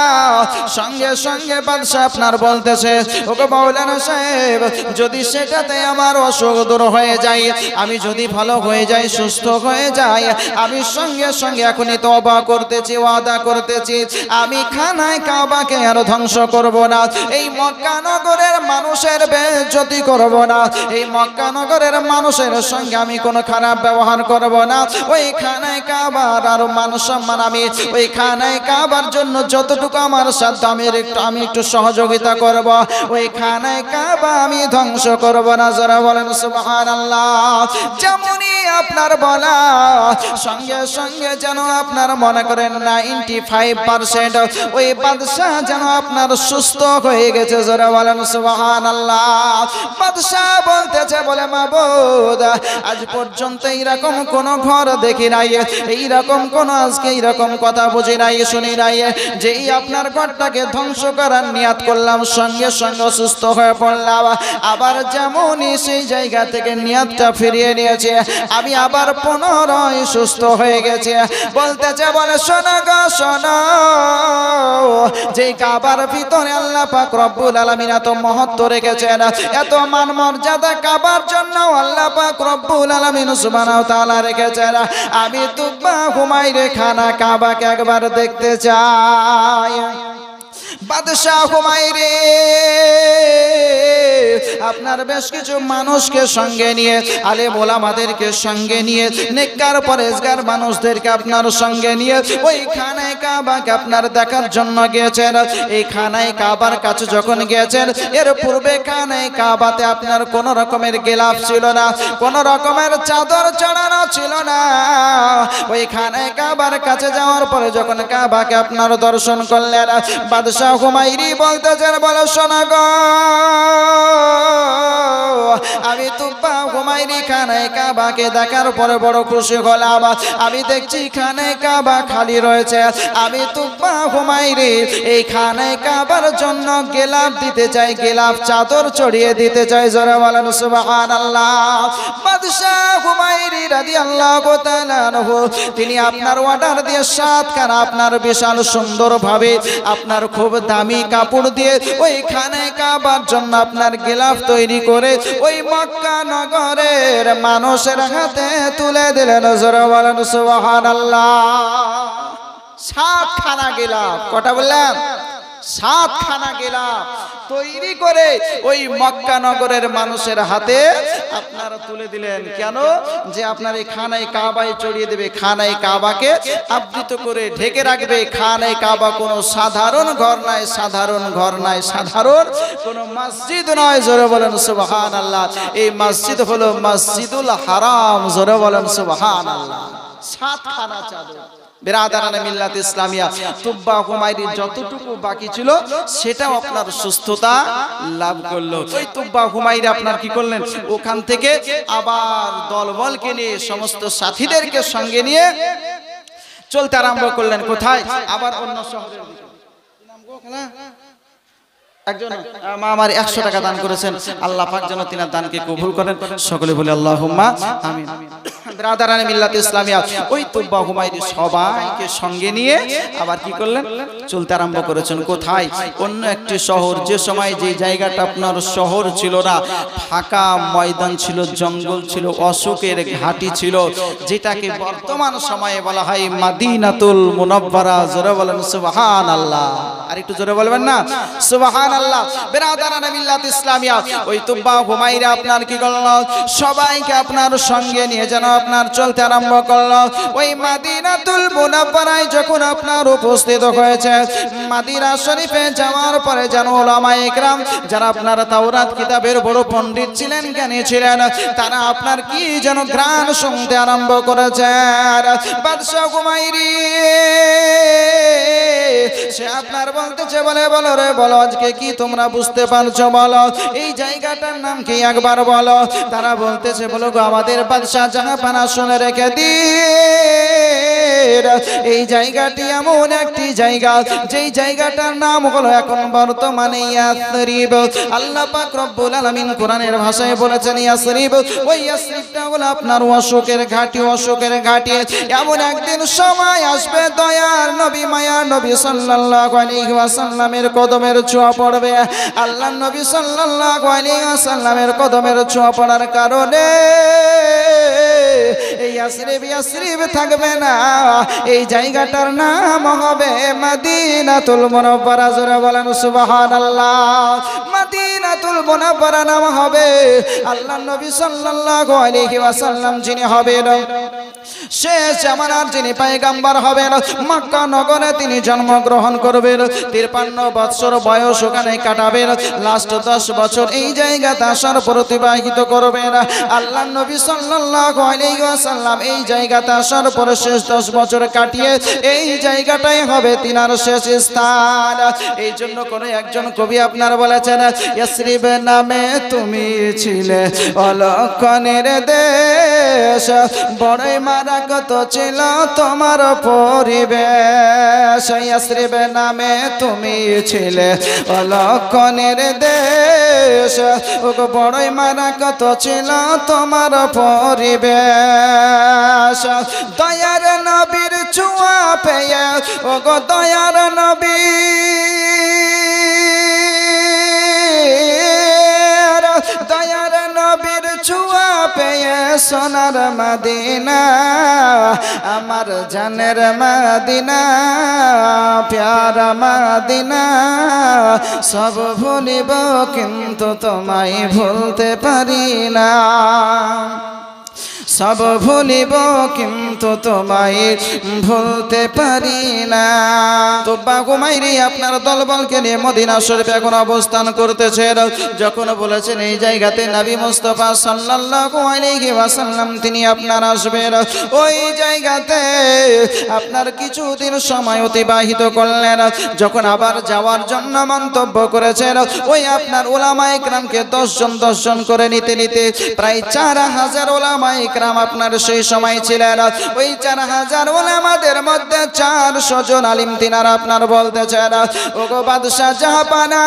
A: সঙ্গে সঙ্গে বাদশা আপনার বলতেছে, ওগো মাওলানা সাহেব, যদি সেটাতে আমার অসুখ দূর হয়ে যায়, আমি যদি ভালো হয়ে যাই, সুস্থ হয়ে যাই, আমি সঙ্গে সঙ্গে এখনই তওবা করতেছি, ওয়াদা করতেছি, আমি খানায় কাবাকে আর ধ্বংস করব না, এই মক্কা নগরের মানুষের বেইজ্জতি করব না, এই মক্কা নগরের মানুষের সঙ্গে আমি কোনো খারাপ ব্যবহার করব না, ওই খানায় কাবার আর মান সম্মান আমি ওই খানায় কাবার জন্য যতটুকু আমার সাধ্য আমি একটু সহযোগিতা করব, ওই খানায় কাবা আমি ধ্বংস করব না। যারা বলেন সুবহানাল্লাহ। যেমনই আপনার বলা সঙ্গে সঙ্গে যেন আপনার মনে করেন 95% ওই বাদশা যেন আপনার সুস্থ হয়ে গেছে। যারা বলেন সুবহানাল্লাহ। বাদশা বলতেছে, বলে মাবুদ, আজ পর্যন্ত এইরকম কোন ঘর দেখি নাই, এইরকম কোন আজকে এইরকম কথা বুঝি নাই, শুনি নাই, যে আপনার ঘরটাকে ধ্বংস করার নিয়াত করলাম, সঙ্গে সঙ্গে সুস্থ হয়ে পড়লাম, আবার যেমনই সেই জায়গা থেকে নিয়াতটা ফিরিয়ে নিয়েছে, আমি আবার পুনরায় সুস্থ হয়ে গেছে। বলতেছে, বলে শোনো গো শোনো, যে কাবার ভিতরে আল্লাহ পাক রব্বুল আলামিন এত মহত্ব রেখেছেন, এত মান মর্যাদা কাবার জন্য আল্লাহ পাক রব্বুল আলামিন সুবহানাহু ওয়া তাআলা রেখেছেন, আমি তুবা হুমায়রে খানা কাবাকে একবার দেখতে চাই। বাদশাহ হুমায়রে আপনার বেশ কিছু মানুষকে সঙ্গে নিয়ে, আলেম ওলামাদেরকে সঙ্গে নিয়ে, নেককার পরেজগার মানুষদেরকে আপনার সঙ্গে নিয়ে ওই খানায় কাবাকে আপনার দেখার জন্য গিয়েছেন। এই খানায় কাবার কাছে যখন গিয়েছেন, এর পূর্বে খানায় কাবাতে আপনার কোনো রকমের গিলাফ ছিল না, কোনো রকমের চাদর চড়ানো ছিল না। ওই খানায় কাবার কাছে যাওয়ার পরে যখন কাবাকে আপনার দর্শন করলেন, বাদশাহ হুমায়রি বলতেছেন, বলো শোনা গো, আমি তুবা হুমায়রি খানায় কাবাকে দেখার পরে বড় খুশি হলাম। আমি দেখছি খানায় কাবা খালি রয়েছে, আমি তুবা হুমায়রি এই খানায় কাবার জন্য গিলাফ দিতে চাই, গিলাফ চাদর চড়িয়ে দিতে চাই। যারা বলেন সুবহানাল্লাহ। বাদশাহ হুমায়রি রাদিয়াল্লাহু তাআলা আনহু তিনি আপনার অর্ডার দিয়ে 7 খানা আপনার বিশাল সুন্দরভাবে আপনার খুব দামি কাপড় দিয়ে ওই খানায় কাবার জন্য আপনার গিলাফ তৈরি করে ওই মক্কা নগরের মানুষের হাতে তুলে দিলেন। যারা বলেন সুবহানাল্লাহ। 7 খানা গিলাফ, কটা বললাম? 7খানা গেলাম তৈরি করে ওই মক্কা নগরের মানুষের হাতে আপনারা তুলে দিলেন। কেন? যে আপনার এই খানায় কাবায় চড়িয়ে দেবে, খানায় কাবাকে আবৃত করে ঢেকে রাখবে। খানায় কাবা কোনো সাধারণ ঘর নয়, সাধারণ ঘর নয়, সাধারণ কোনো মসজিদ নয়। জোরে বলেন সুবহানাল্লাহ। এই মসজিদ হলো মসজিদুল হারাম। জোরে বলেন সুবহানাল্লাহ। 7খানা চাদর। বিরাদারানে মিল্লাত ইসলামিয়া, তুব্বা হুমায়রির যতটুকু বাকি ছিল সেটাও আপনার সুস্থতা লাভ করলো। ওই তুব্বা হুমায়রি আপনার কি করলেন? ওখান থেকে আবার দলবলকে নিয়ে, সমস্ত সাথীদেরকে সঙ্গে নিয়ে চলতে আরম্ভ করলেন। কোথায়? আবার অন্য শহরের দিকে। একজন মা আমার 100 টাকা দান করেছেন, আল্লাহ পাক যেন তিনার দানকে কবুল করেন। সকলে বলে আল্লাহুম্মা আমিন। বিরাদারানে মিল্লাত ইসলামিয়া, ওই তুব্বা হুমায়রি সবাইকে সঙ্গে নিয়ে আবার কি করলেন? চলতে আরম্ভ করেছেন। কোথায়? অন্য একটি শহর। যে সময় যে জায়গাটা আপনার শহর ছিল না, ফাঁকা ময়দান ছিল, জঙ্গল ছিল, অশোকের ঘাটি ছিল, যেটাকে বর্তমান সময়ে বলা হয় মদিনাতুল মুনাওয়ারা। জোরে বলেন সুবহানাল্লাহ। আর একটু জোরে বলবেন না? সুবহানাল্লাহ। বিরাদারানে মিল্লাত ইসলামিয়া, ওই তুব্বা হুমায়রি আপনার কি করল? সবাইকে আপনার সঙ্গে নিয়ে যেন আপনার চলতে আরম্ভ করলো। ওই মদিনাতুল মুনাওয়ারায় যখন আপনার উপস্থিত হয়েছে, মদিনা শরীফে যাওয়ার পরে যেন উলামায়ে ইকরাম, যারা আপনার তাওরাত কিতাবের বড় পণ্ডিত ছিলেন, জ্ঞানী ছিলেন, তারা আপনার কি যেন গান শুনতে আরম্ভ করেছেন। বাদশা হুমায়রি সে আপনার বলতেছে, বলে বলো রে বলো, আজকে কি তোমরা বুঝতে পারছো? বলো এই জায়গাটার নাম কি একবার বলো। তারা বলতেছে, বলো গো আমাদের বাদশা জাহাপানা শুনে রেখে দি, এই জায়গাটি এমন একটি জায়গা, যেই জায়গাটার নাম হলো এখন বর্তমানে ইয়াসরিব। আল্লাহ পাক রব্বুল আলামিন কোরআনের ভাষায় বলেছেন ইয়াসরিব। ওই ইয়াসরিবটা হলো আপনার অশোকের ঘাটি। অশোকের ঘাটি এমন একদিন সময় আসবে, দয়ার নবী মায়ার নবী সাল্লাল্লাহু আলাইহি ওয়াসাল্লামের কদমের ছোঁয়া পড়বে। আল্লাহর নবী সাল্লাল্লাহু আলাইহি ওয়াসাল্লামের কদমের ছোঁয়া পড়ার কারণে এই ইয়াসরিব থাকবে না, এই জায়গাটার নাম হবে মদিনাতুল মুনাওয়ারা। জোরে বলেন সুবহানাল্লাহ। মদিনাতুল মুনাওয়ারা নাম হবে। আল্লাহর নবী সাল্লাল্লাহু আলাইহি ওয়াসাল্লাম যিনি হবেন শেষ জামানার, যিনি পয়গম্বর হবেন, মক্কা নগরে তিনি জন্মগ্রহণ করবেন। 53 বছর বয়স ওখানে কাটাবেন। লাস্ট 10 বছর এই জায়গাতে আসার পর অতিবাহিত করবেন। আল্লাহর নবী সাল্লাল্লাহু আলাইহি ওয়াসাল্লাম এই জায়গাতে আসার পর শেষ 10 বছর কাটিয়ে এই জায়গাটাই হবে তিনার শেষ স্থান। এই জন্য কোন একজন কবি আপনার বলেছেন, ইয়াসরিব নামে তুমি ছিলে অলক্ষণের দেশ, বড়ই মারাকত ছিল তোমার পরিবেশ। ইয়াসরিব নামে তুমি ছিলে অলক্ষণের দেশ, ওগো বড়ই মারাকত ছিল তোমার পরিবেশ। দয়ার নবীর ছোঁয়া পেয়ে, ওগো দয়ার নবী, দয়ার নবীর ছোঁয়া পেয়ে সোনার মদিনা, আমার জানের মদিনা, প্যারা মদিনা, সব ভুলিব কিন্তু তোমায় ভুলতে পারি না। সব ভুলিব কিন্তু তোমায় ভুলতে পারি না। তুব্বা হুমায়রি আপনার দলবলকে নিয়ে মদিনা শরীফে এখন অবস্থান করতেছেন। যখন বলেছেন এই জায়গাতে নবী মুস্তাফা সাল্লাল্লাহু আলাইহি ওয়াসাল্লাম তিনি আপনার আসবেন, ওই জায়গাতে আপনার কিছুদিন সময় অতিবাহিত করলেন। যখন আবার যাওয়ার জন্য মন্তব্য করেছেন, ওই আপনার উলামায়ে কিরামকে 10 জন করে নিতে নিতে প্রায় 4000 উলামায়ে কিরাম আপনার সেই সময় ছিলেন। ওই 4000 উলামাদের মধ্যে 400 জন আলিম তিনারা আপনার বলতেছেন, ওগো বাদশা জাহাপানা,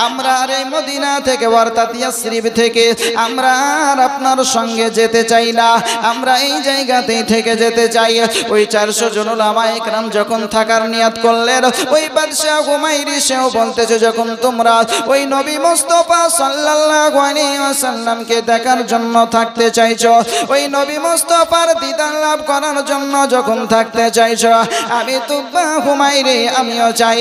A: আমরা আর এই মদিনা থেকে অর্থাৎ ইয়াসরিব থেকে আমরা আর আপনার সঙ্গে যেতে চাই না, আমরা এই জায়গাতেই থেকে যেতে চাই। ওই 400 জন উলামায়ে কেরাম যখন থাকার নিয়াত করলেন, ওই বাদশা হুমায়রি সেও বলতেছে যখন তোমরা ওই নবী মুস্তাফা সাল্লাল্লাহু আলাইহি ওয়াসাল্লামকে দেখার জন্য থাকতে চাইছো, ওই নবী মুস্তাফার দিদার লাভ করার জন্য যখন থাকতে চাইছো, আমি তুব্বা হুমায়রি আমিও চাই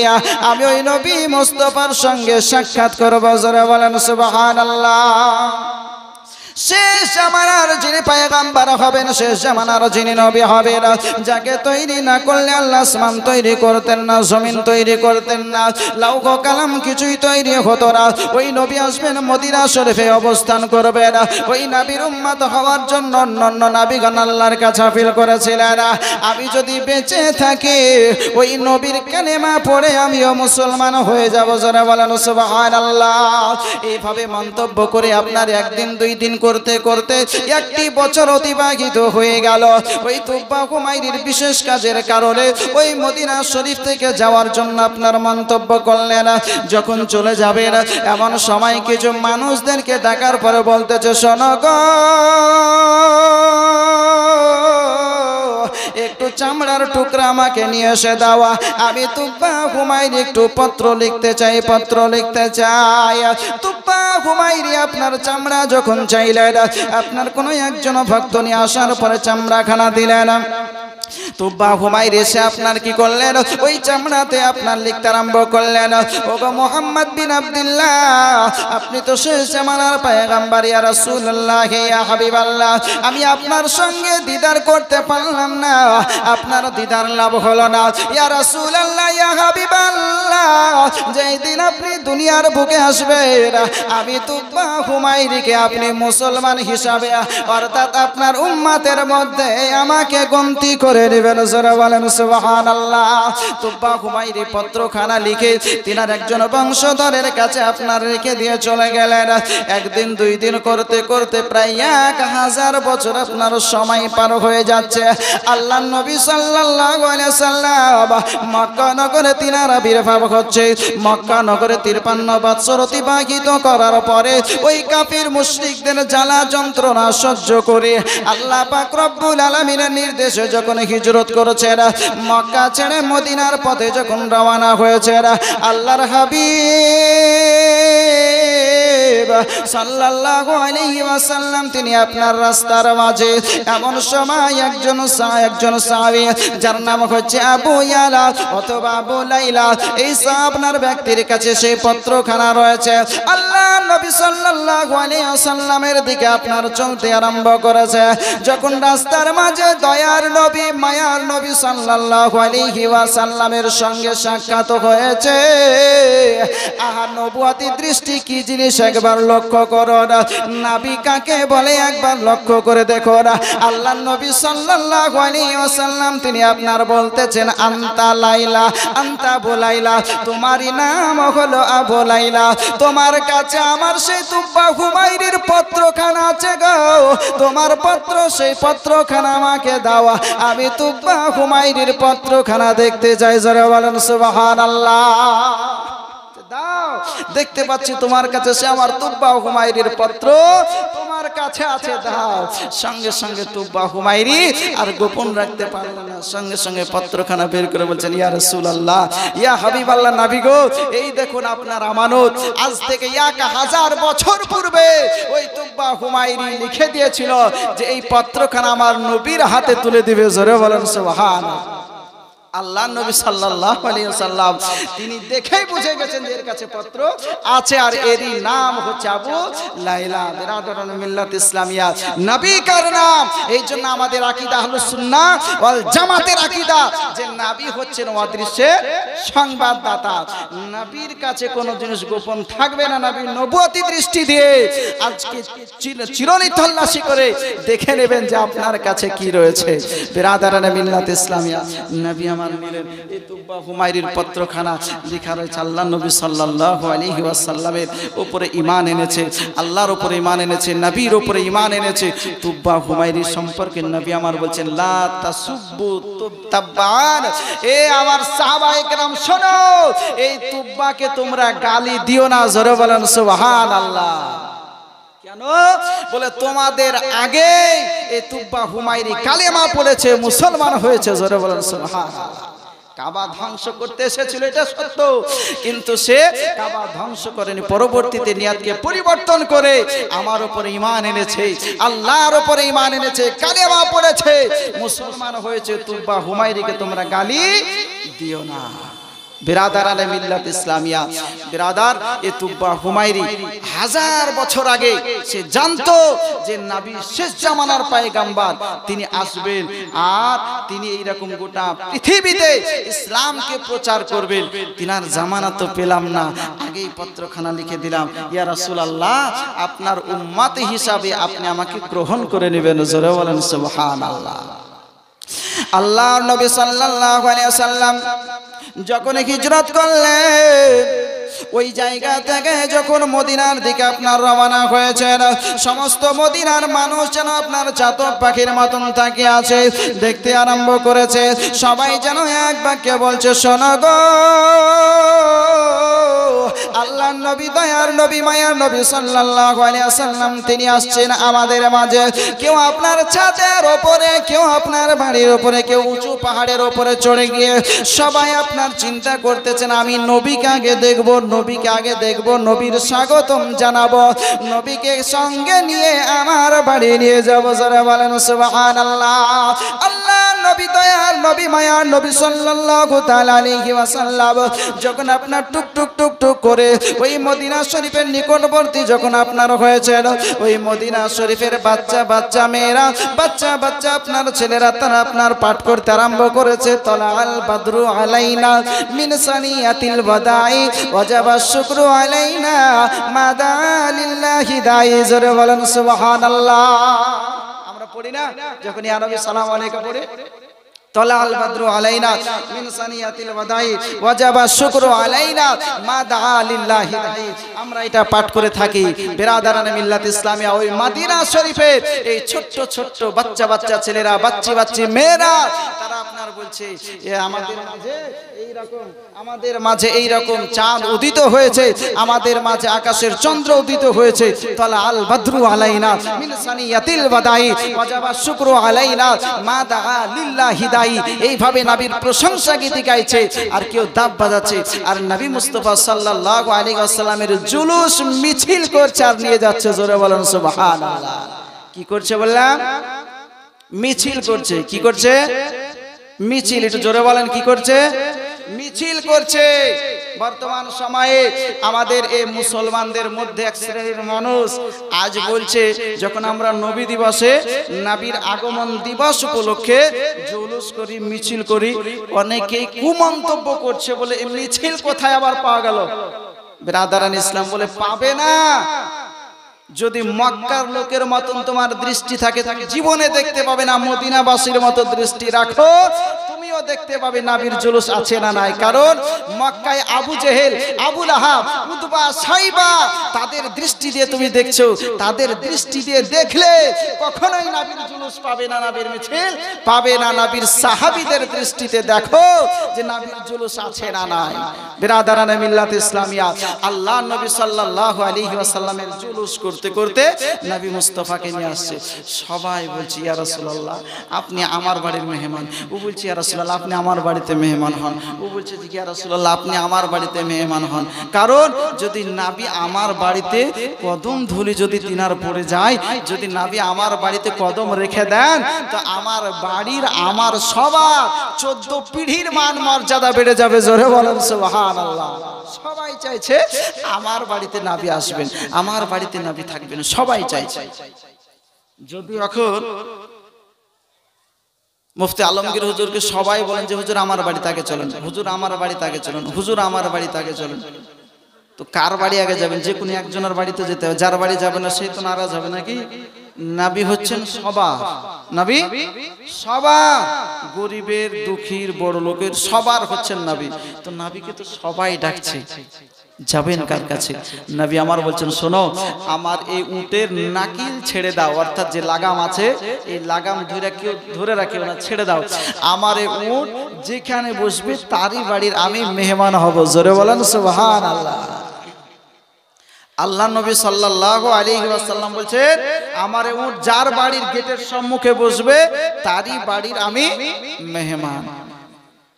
A: আমি ওই নবী মুস্তাফার সঙ্গে সাক্ষাৎ করব। জোরে বলেন সুবহানাল্লাহ। শেষ জামানার যিনি পয়গম্বর হবেন, শেষ জামানার যিনি নবী হবেন, যাকে তৈরি না করলে আল্লাহ আসমান তৈরি করতেন না, জমিন তৈরি করতেন না, লৌহ কালাম কিছুই তৈরি হতো না। ওই নবী আসবেন, মদিনা শরীফে অবস্থান করবেন। ওই নবীর উম্মত হওয়ার জন্য অন্যান্য নবীগণ আল্লাহর কাছে আপিল করেছিলেন, আমি যদি বেঁচে থাকি ওই নবীর কালেমা পড়ে আমিও মুসলমান হয়ে যাব। জোরে বলেন সুবহানাল্লাহ। এইভাবে মন্তব্য করে আপনার একদিন দুই দিন করতে করতে একটি বছর অতিবাহিত হয়ে গেল। ওই তুব্বা হুমায়রির বিশেষ কাজের কারণে ওই মদিনা শরীফ থেকে যাওয়ার জন্য আপনার মন্তব্য করলেন। যখন চলে যাবেন এমন সময় কিছু মানুষদেরকে ডাকার পরে বলতেছে, শোনো গো, একটু চামড়ার টুকরা আমাকে নিয়ে এসে দেওয়া, আমি তুব্বা হুমায়রি একটু পত্র লিখতে চাই, পত্র লিখতে চাই। তুব্বা হুমায়রি আপনার চামড়া যখন চাইলেন, আপনার কোনো একজন ভক্ত নিয়ে আসার পরে চামড়াখানা দিলেন। তুব্বা হুমায়রি এসে আপনার কি করলেন, ওই চামড়াতে আপনার লিখতে আরম্ভ করলেন, ওগো মুহাম্মদ বিন আব্দুল্লাহ, আপনি তো শেষ জামানার পয়গম্বর, ইয়া রাসূলুল্লাহ, ইয়া হাবিবাল্লাহ, আমি আপনার সঙ্গে দিদার করতে পারলাম না, আপনার দিদার লাভ হলো না। ইয়া রাসূলুল্লাহ, ইয়া হাবিবাল্লাহ, যেই দিন আপনি দুনিয়ার বুকে আসবেন, আমি তুব্বা হুমায়রিকে আপনি মুসলমান হিসাবে অর্থাৎ আপনার উম্মতের মধ্যে আমাকে গন্তি করে নেবেন। জোরে বলেন সুবহানাল্লাহ। তুব্বা হুমায়রি পত্রখানা লিখে তিনার একজন বংশধরের কাছে আপনার রেখে দিয়ে চলে গেলেন। একদিন দুই দিন করতে করতে প্রায় 1000 বছর আপনার সময় পার হয়ে যাচ্ছে। আল্লাহর নবী সাল্লাল্লাহু আলাইহি সাল্লাম মক্কা নগরে তিনার আবির্ভাব হচ্ছে। মক্কা নগরে 53 বছর অতিবাহিত করার পরে ওই কাফির মুশরিকদের জ্বালা যন্ত্রণা সহ্য করে আল্লাহ পাক রব্বুল আলামিনের নির্দেশে যখন হিজরত করেছেন, মক্কা ছেড়ে মদিনার পথে যখন রওনা হয়েছেন, আল্লাহর হাবিব সাল্লাল্লাহু আলাইহি ওয়াসাল্লাম তিনি আপনার রাস্তার মাঝে এমন সময় একজন সাহাবী যার নাম হচ্ছে আবু ইয়ালা অথবা আবু লাইলা, এই আপনার ব্যক্তির কাছে সেই পত্রখানা রয়েছে। আল্লাহ নবী সাল্লাল্লাহু আলাইহি ওয়াসাল্লামের দিকে আপনার চলতে আরম্ভ করেছে। যখন রাস্তার মাঝে দয়ার নবী মায়ার নবী সাল্লাল্লাহু আলাইহি ওয়াসাল্লামের সঙ্গে সাক্ষাৎ হয়েছে, আহা নবুয়তি দৃষ্টি কি জিনিস একবার লক্ষ্য করো না। নবী কাকে বলে একবার লক্ষ্য করে দেখো না। আল্লাহর নবী সাল্লাল্লাহু আলাইহি ওয়াসাল্লাম তিনি আপনার বলতেছেন, আনতা লাইলা, আনতা আবু লাইলা, তোমারই নাম হলো আবু লাইলা, তোমার কাছে আমার সেই তুব্বা হুমায়রির পত্রখানা আছে গো, তোমার পত্র সেই পত্রখানা আমাকে দাও, আমি তুব্বা হুমায়রির পত্রখানা দেখতে চাই। জোরে বলেন সুবহানাল্লাহ। দাও, দেখতে পাচ্ছি তোমার কাছে সে আমার তুব্বা হুমায়রির পত্র তোমার কাছে আছে, দাও। সঙ্গে সঙ্গে তুব্বা হুমায়রি আর গোপন রাখতে পারল না, সঙ্গে সঙ্গে পত্রখানা বের করে বলছেন, ইয়া রাসূলুল্লাহ, ইয়া হাবিবাল্লাহ, নবী গো, এই দেখুন আপনার আমানত। আজ থেকে 1000 বছর পূর্বে ওই তুব্বা হুমায়রি লিখে দিয়েছিল যে এই পত্রখানা আমার নবীর হাতে তুলে দিবে। জোরে বলেন সুবহানাল্লাহ। আল্লাহ নবী সাল্লাল্লাহু আলাইহি ওয়াসাল্লাম তিনি দেখেই বুঝে গেছেন যে এর কাছে পত্র আছে, আর এরই নাম হচ্ছে আবু লাইলা। বিরাদরান মিল্লাত ইসলামিয়া, নবী কার নাম। এই জন্য আমাদের আকীদা আহলুস সুন্নাহ ওয়াল জামাতের আকীদা যে নবী হচ্ছেন অদৃশ্যে সংবাদদাতা। নবীর কাছে কোনো জিনিস গোপন থাকবে না। নবী নবুয়তি দৃষ্টি দিয়ে আজকে চিরনি তল্লাশি করে দেখে নেবেন যে আপনার কাছে কি রয়েছে। বিরাদরান মিল্লাত ইসলামিয়া, নবী নিলেন এই তুব্বা হুমায়রির পত্রখানা লেখা রয়েছে আল্লাহ নবী সাল্লাল্লাহু আলাইহি ওয়াসাল্লামের উপরে ঈমান এনেছে, আল্লাহর উপরে ঈমান এনেছে, নবীর উপরে ঈমান এনেছে। তুব্বা হুমায়রি সম্পর্কে নবী আমার বলছেন, লা তাসুব্বু তাব্বান, এ আমার সাহাবায়ে কেরাম শোনো, এই তুব্বা তুব্বাকে তোমরা গালি দিও না, জোরে বলেন সুবহানাল্লাহ। কেন? বলে তোমাদের আগে এই তুব্বা হুমায়রি কালেমা পড়েছে, মুসলমান হয়েছে, জোরে বলেন সুবহানাল্লাহ। কাবা ধ্বংস করতে এসেছিল এটা সত্য, কিন্তু সে কাবা ধ্বংস করেনি, পরবর্তীতে নিয়াতকে পরিবর্তন করে আমার উপরে ঈমান এনেছে, আল্লাহর উপরে ঈমান এনেছে, কালেমা পড়েছে, মুসলমান হয়েছে। তুব্বা হুমায়রিকে তোমরা গালি দিও না। বিরাদারানে মিল্লাত ইসলামিয়া, বিরাদার এ তুব্বা হুমায়রি 1000 বছর আগে সে জানতো যে নবী শেষ জামানার পয়গম্বর তিনি আসবেন, আর তিনি এইরকম গোটা পৃথিবীতে ইসলামকে প্রচার করবেন। তিনার জামানা তো পেলাম না, আগেই পত্রখানা লিখে দিলাম, ইয়া রাসূলুল্লাহ আপনার উম্মত হিসাবে আপনি আমাকে গ্রহণ করে নেবেন, জোরে বলেন সুবহানাল্লাহ। আল্লাহর নবী সাল্লাল্লাহু আলাইহি ওয়াসাল্লাম যখন হিজরত করলেন, ওই জায়গা থেকে যখন মদিনার দিকে আপনার রওনা হয়েছেন, সমস্ত মদিনার মানুষ যেন আপনার চাতক পাখির মতন তাকিয়ে আছে, দেখতে আরম্ভ করেছে। সবাই যেন এক বাক্যে বলছে, শোনো গো আল্লাহর নবী, দয়ার নবী, মায়ার নবী সাল্লাল্লাহু আলাইহি ওয়াসাল্লাম তিনি আসছেন আমাদের মাঝে। কেউ আপনার ছাদের উপরে, কেউ আপনার বাড়ির উপরে, কেউ উঁচু পাহাড়ের উপরে চড়ে গিয়ে সবাই আপনার চিন্তা করতেছেন আমি নবীকে আগে দেখব, নবীকে আগে দেখব, নবীর স্বাগতম জানাবো, নবীকে সঙ্গে নিয়ে আমার বাড়ি নিয়ে যাব, যারা বলেন সুবহানাল্লাহ। আল্লাহর নবী, দয়ার নবী, মায়ার নবী সাল্লাল্লাহু তাআলা আলাইহি ওয়াসাল্লাম যখন আপনার টুক টুক টুক টুক করে ওই মদিনা শরীফের নিকটবর্তী যখন আপনার হয়েছেন, ওই মদিনা শরীফের বাচ্চা বাচ্চা মেয়েরা, বাচ্চা বাচ্চা আপনার ছেলেরা তারা আপনার পাঠ করতে আরম্ভ করেছে, তলাআল বাদরু আলাইনা মিন সানিয়াতিল ওয়াদাই ওয়াজাবা শুকরু আলাইনা মাদা লিল্লাহি দাই, জোরে বলেন সুবহানাল্লাহ। আমরা পড়ি না যখন ইয়া নবী সালাম আলাইকা পড়ি, তলাআল বাদরু আলাইনা মিন সানিয়াতিল ওয়াদাই ওয়াজাবা শুকরু আলাইনা মাদা লিল্লাহি দাই, আমরা এটা পাঠ করে থাকি। বিরাদারানে মিল্লাত ইসলামিয়া, ওই মদিনা শরীফের এই ছোট্ট ছোট্ট বাচ্চা বাচ্চা ছেলেরা, বাচ্চি বাচ্চি মেয়েরা তারা আপনার বলছে আমাদের মাঝে এইরকম, আমাদের মাঝে এইরকম চাঁদ উদিত হয়েছে, আমাদের মাঝে আকাশের চন্দ্র উদিত হয়েছে, তলাআল বাদরু আলাইনা মিন সানিয়াতিল ওয়াদাই ওয়াজাবা শুকরু আলাইনা মাদা লিল্লাহি দাই। এইভাবে নবীর প্রশংসা গীতি গাইছে, আর কেউ দাব বাজাচ্ছে, আর নবী মুস্তাফা সাল্লাল্লাহু আলাইহি ওয়াসাল্লামের জুলুস মিছিল করছে আর নিয়ে যাচ্ছে, জোরে বলেন সুবহানাল্লাহ। কি করছে বললাম? মিছিল করছে। কি করছে? মিছিল। একটু জোরে বলেন কি করছে? মিছিল করছে। বর্তমান সময়ে আমাদের এই মুসলমানদের মধ্যে এক শ্রেণীর মানুষ আজ বলছে, যখন আমরা নবী দিবসে, নবীর আগমন দিবস উপলক্ষে জুলুস করি, মিছিল করি, অনেকেই কুমন্তব্য করছে বলে এই মিছিল কোথায় আবার পাওয়া গেল? বিরাদারান ইসলাম বলে পাবে না। যদি মক্কার লোকের মতন তোমার দৃষ্টি থাকে, জীবনে দেখতে পাবে না। মদিনাবাসীর মতো দৃষ্টি রাখো, তুমিও দেখতে পাবে নবীর জুলুস আছে না নাই। কারণ মক্কায় আবু জেহেল, আবু লাহাব, উতবা, সাইবা তাদের দৃষ্টি দিয়ে তুমি দেখছো, তাদের দৃষ্টি দিয়ে দেখলে কখনোই নবীর জুলুস পাবে না, নবীর মিছিল পাবে না। নবীর সাহাবীদের দৃষ্টিতে দেখো যে নবীর জুলুস আছে না নাই। বিরাদারানে মিল্লাত ইসলামিয়া, আল্লাহর নবী সাল্লাল্লাহু আলাইহি ওয়াসাল্লামের জুলুস করতে করতে নবী মুস্তাফাকে নিয়ে আসছে। সবাই বলছে ইয়া রাসূলুল্লাহ আপনি আমার বাড়ির মেহমান। ও বলছে ইয়া রাসূলুল্লাহ আপনি আমার বাড়িতে মেহমান হন। ও বলছে যে ইয়া রাসূলুল্লাহ আপনি আমার বাড়িতে মেহমান হন। কারণ যদি নবী আমার বাড়িতে কদম ধুলি যদি তিনার পড়ে যায়, যদি নবী আমার বাড়িতে কদম রেখে দেন, তো আমার বাড়ির, আমার সবার 14 পিঢ়ির মান মর্যাদা বেড়ে যাবে। জোরে বলেন সুবহানাল্লাহ। সবাই চাইছে আমার বাড়িতে নবী আসবেন, আমার বাড়িতে নবী থাকবেন, সবাই চাইছে। যদি এখন মুফতি আলমগীর হুজুরকে সবাই বলেন যে হুজুর আমার বাড়িতে আগে চলেন, হুজুর আমার বাড়িতে আগে চলেন, হুজুর আমার বাড়িতে আগে চলেন, তো কার বাড়ি আগে যাবেন? যে কোনো একজনের বাড়িতে যেতে হবে। যার বাড়ি যাবে না সে তো নারাজ হবে নাকি? নবী হচ্ছেন সবার, নবী সবার, গরিবের, দুঃখীর, বড় লোকের সবার হচ্ছেন নবী। তো নবীকে তো সবাই ডাকছে, যাবেন কার কাছে? নবী আমার বলছেন, শোনো, আমার এই উটের নাকিল ছেড়ে দাও, অর্থাৎ যে লাগাম আছে এই লাগাম ধরে রাখিও না, ছেড়ে দাও। আমার এই উট যেখানে বসবে তারই বাড়ির আমি মেহমান হব। জোরে বলেন সুবহানাল্লাহ। আল্লাহ নবী সাল্লাল্লাহু আলাইহি ওয়াসাল্লাম বলছেন, আমার এই উট যার বাড়ির গেটের সম্মুখে বসবে তারই বাড়ির আমি মেহমান।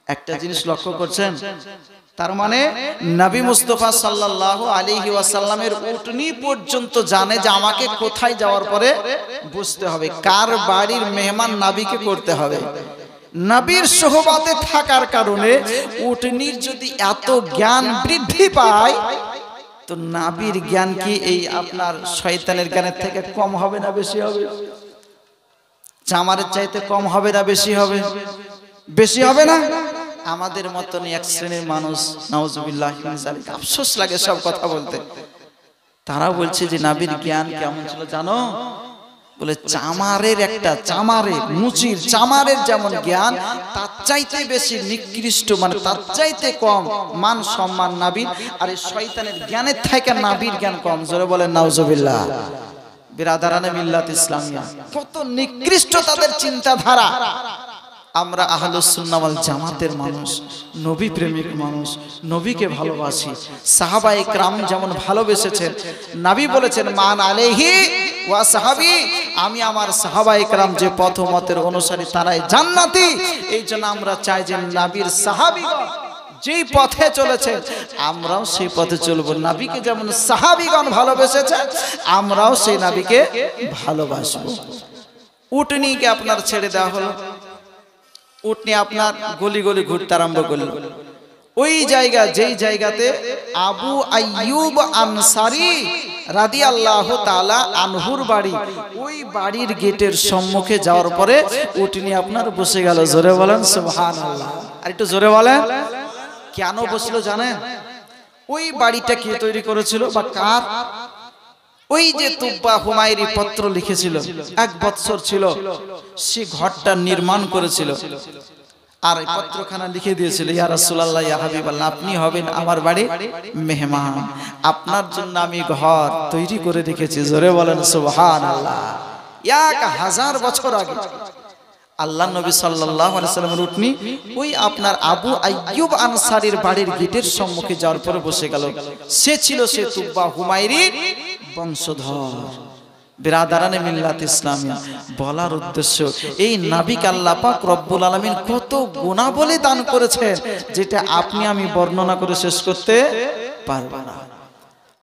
A: একটা জিনিস লক্ষ্য করছেন, তার মানে নবী মুস্তাফা সাল্লাল্লাহু আলাইহি ওয়াসাল্লামের উটনি পর্যন্ত জানে যে আমাকে কোথায় যাওয়ার পরে বসতে হবে, কার বাড়ির মেহমান নবীকে করতে হবে। নবীর সোহবতে থাকার কারণে উটনির যদি এত জ্ঞান বৃদ্ধি পায়, তো নবীর জ্ঞান কি এই আপনার শয়তানের জ্ঞানের থেকে কম হবে না বেশি হবে? চামারের চাইতে কম হবে না বেশি হবে? বেশি হবে না? আমাদের মতনই এক শ্রেণীর মানুষ, নাউজুবিল্লাহ মিন যালিক, আফসোস লাগে সব কথা বলতে, তারা বলছে যে নবীর জ্ঞান কেমন ছিল জানো? বলে চামারের মুচির চামারের যেমন জ্ঞান তার চাইতে বেশি নিকৃষ্ট, মানে তার চাইতে কম মান সম্মান নবীর, আর এই শয়তানের জ্ঞানের থেকে নবীর জ্ঞান কম। জোরে বলেন নাউজুবিল্লাহ। বিরাদারানে মিল্লাত ইসলামিয়া, কত নিকৃষ্ট তাদের চিন্তাধারা। আমরা আহলুস সুন্নাহ ওয়াল জামাতের মানুষ, নবী প্রেমিক মানুষ, নবীকে ভালোবাসি। সাহাবায়ে কেরাম যেমন ভালোবেসেছেন, নবী বলেছেন মান আলাইহি ওয়া সাহাবী, আমি আমার সাহাবায়ে কেরাম যে পথ মতের অনুসারী তারাই জান্নাতি। এই জন্য আমরা চাই যে নবীর সাহাবীগণ যেই পথে চলেছে আমরাও সেই পথে চলবো। নবীকে যেমন সাহাবীগণ ভালোবেসেছে, আমরাও সেই নবীকে ভালোবাসবো। উটনিকে আপনার ছেড়ে দেওয়া হলো, উটনি আপনার গলি গলি ঘুরতে আরম্ভ করল। ওই জায়গা, যেই জায়গাতে আবু আইয়ুব আনসারী রাদিয়াল্লাহু তাআলা আনহুর বাড়ি, ওই বাড়ির গেটের সম্মুখে যাওয়ার পরে উটনি আপনার বসে গেল। জোরে বলেন সুবহানাল্লাহ। আর একটু জোরে বলেন। কেন বসলো জানেন? ওই বাড়িটা কে তৈরি করেছিল বা কার? ওই যে তুব্বা হুমায়রি পত্র লিখেছিল, 1 বছর ছিল সে ঘরটা নির্মাণ করেছিল, আর এই পত্রখানা লিখে দিয়েছিল, ইয়া রাসূলুল্লাহ, ইয়া হাবিবাল্লাহ, আপনি হবেন আমার বাড়ি মেহমান, আপনার জন্য আমি ঘর তৈরি করে রেখেছি। জোরে বলেন সুবহানাল্লাহ। 1000 বছর আগে আল্লাহ নবী সাল্লাল্লাহু আলাইহি সাল্লামের উটনি ওই আপনার আবু আইয়ুব আনসারীর বাড়ির গেটের সম্মুখে যাওয়ার পরে বসে গেল। সে ছিল সে তুব্বা হুমায়রির বংশধর। বিরাদারানে মিল্লাত ইসলামিয়া, বলার উদ্দেশ্য এই নবীকে আল্লাহ পাক রব্বুল আলামিন কত গুণাবলী দান করেছেন, যেটা আপনি আমি বর্ণনা করে শেষ করতে পারবো না।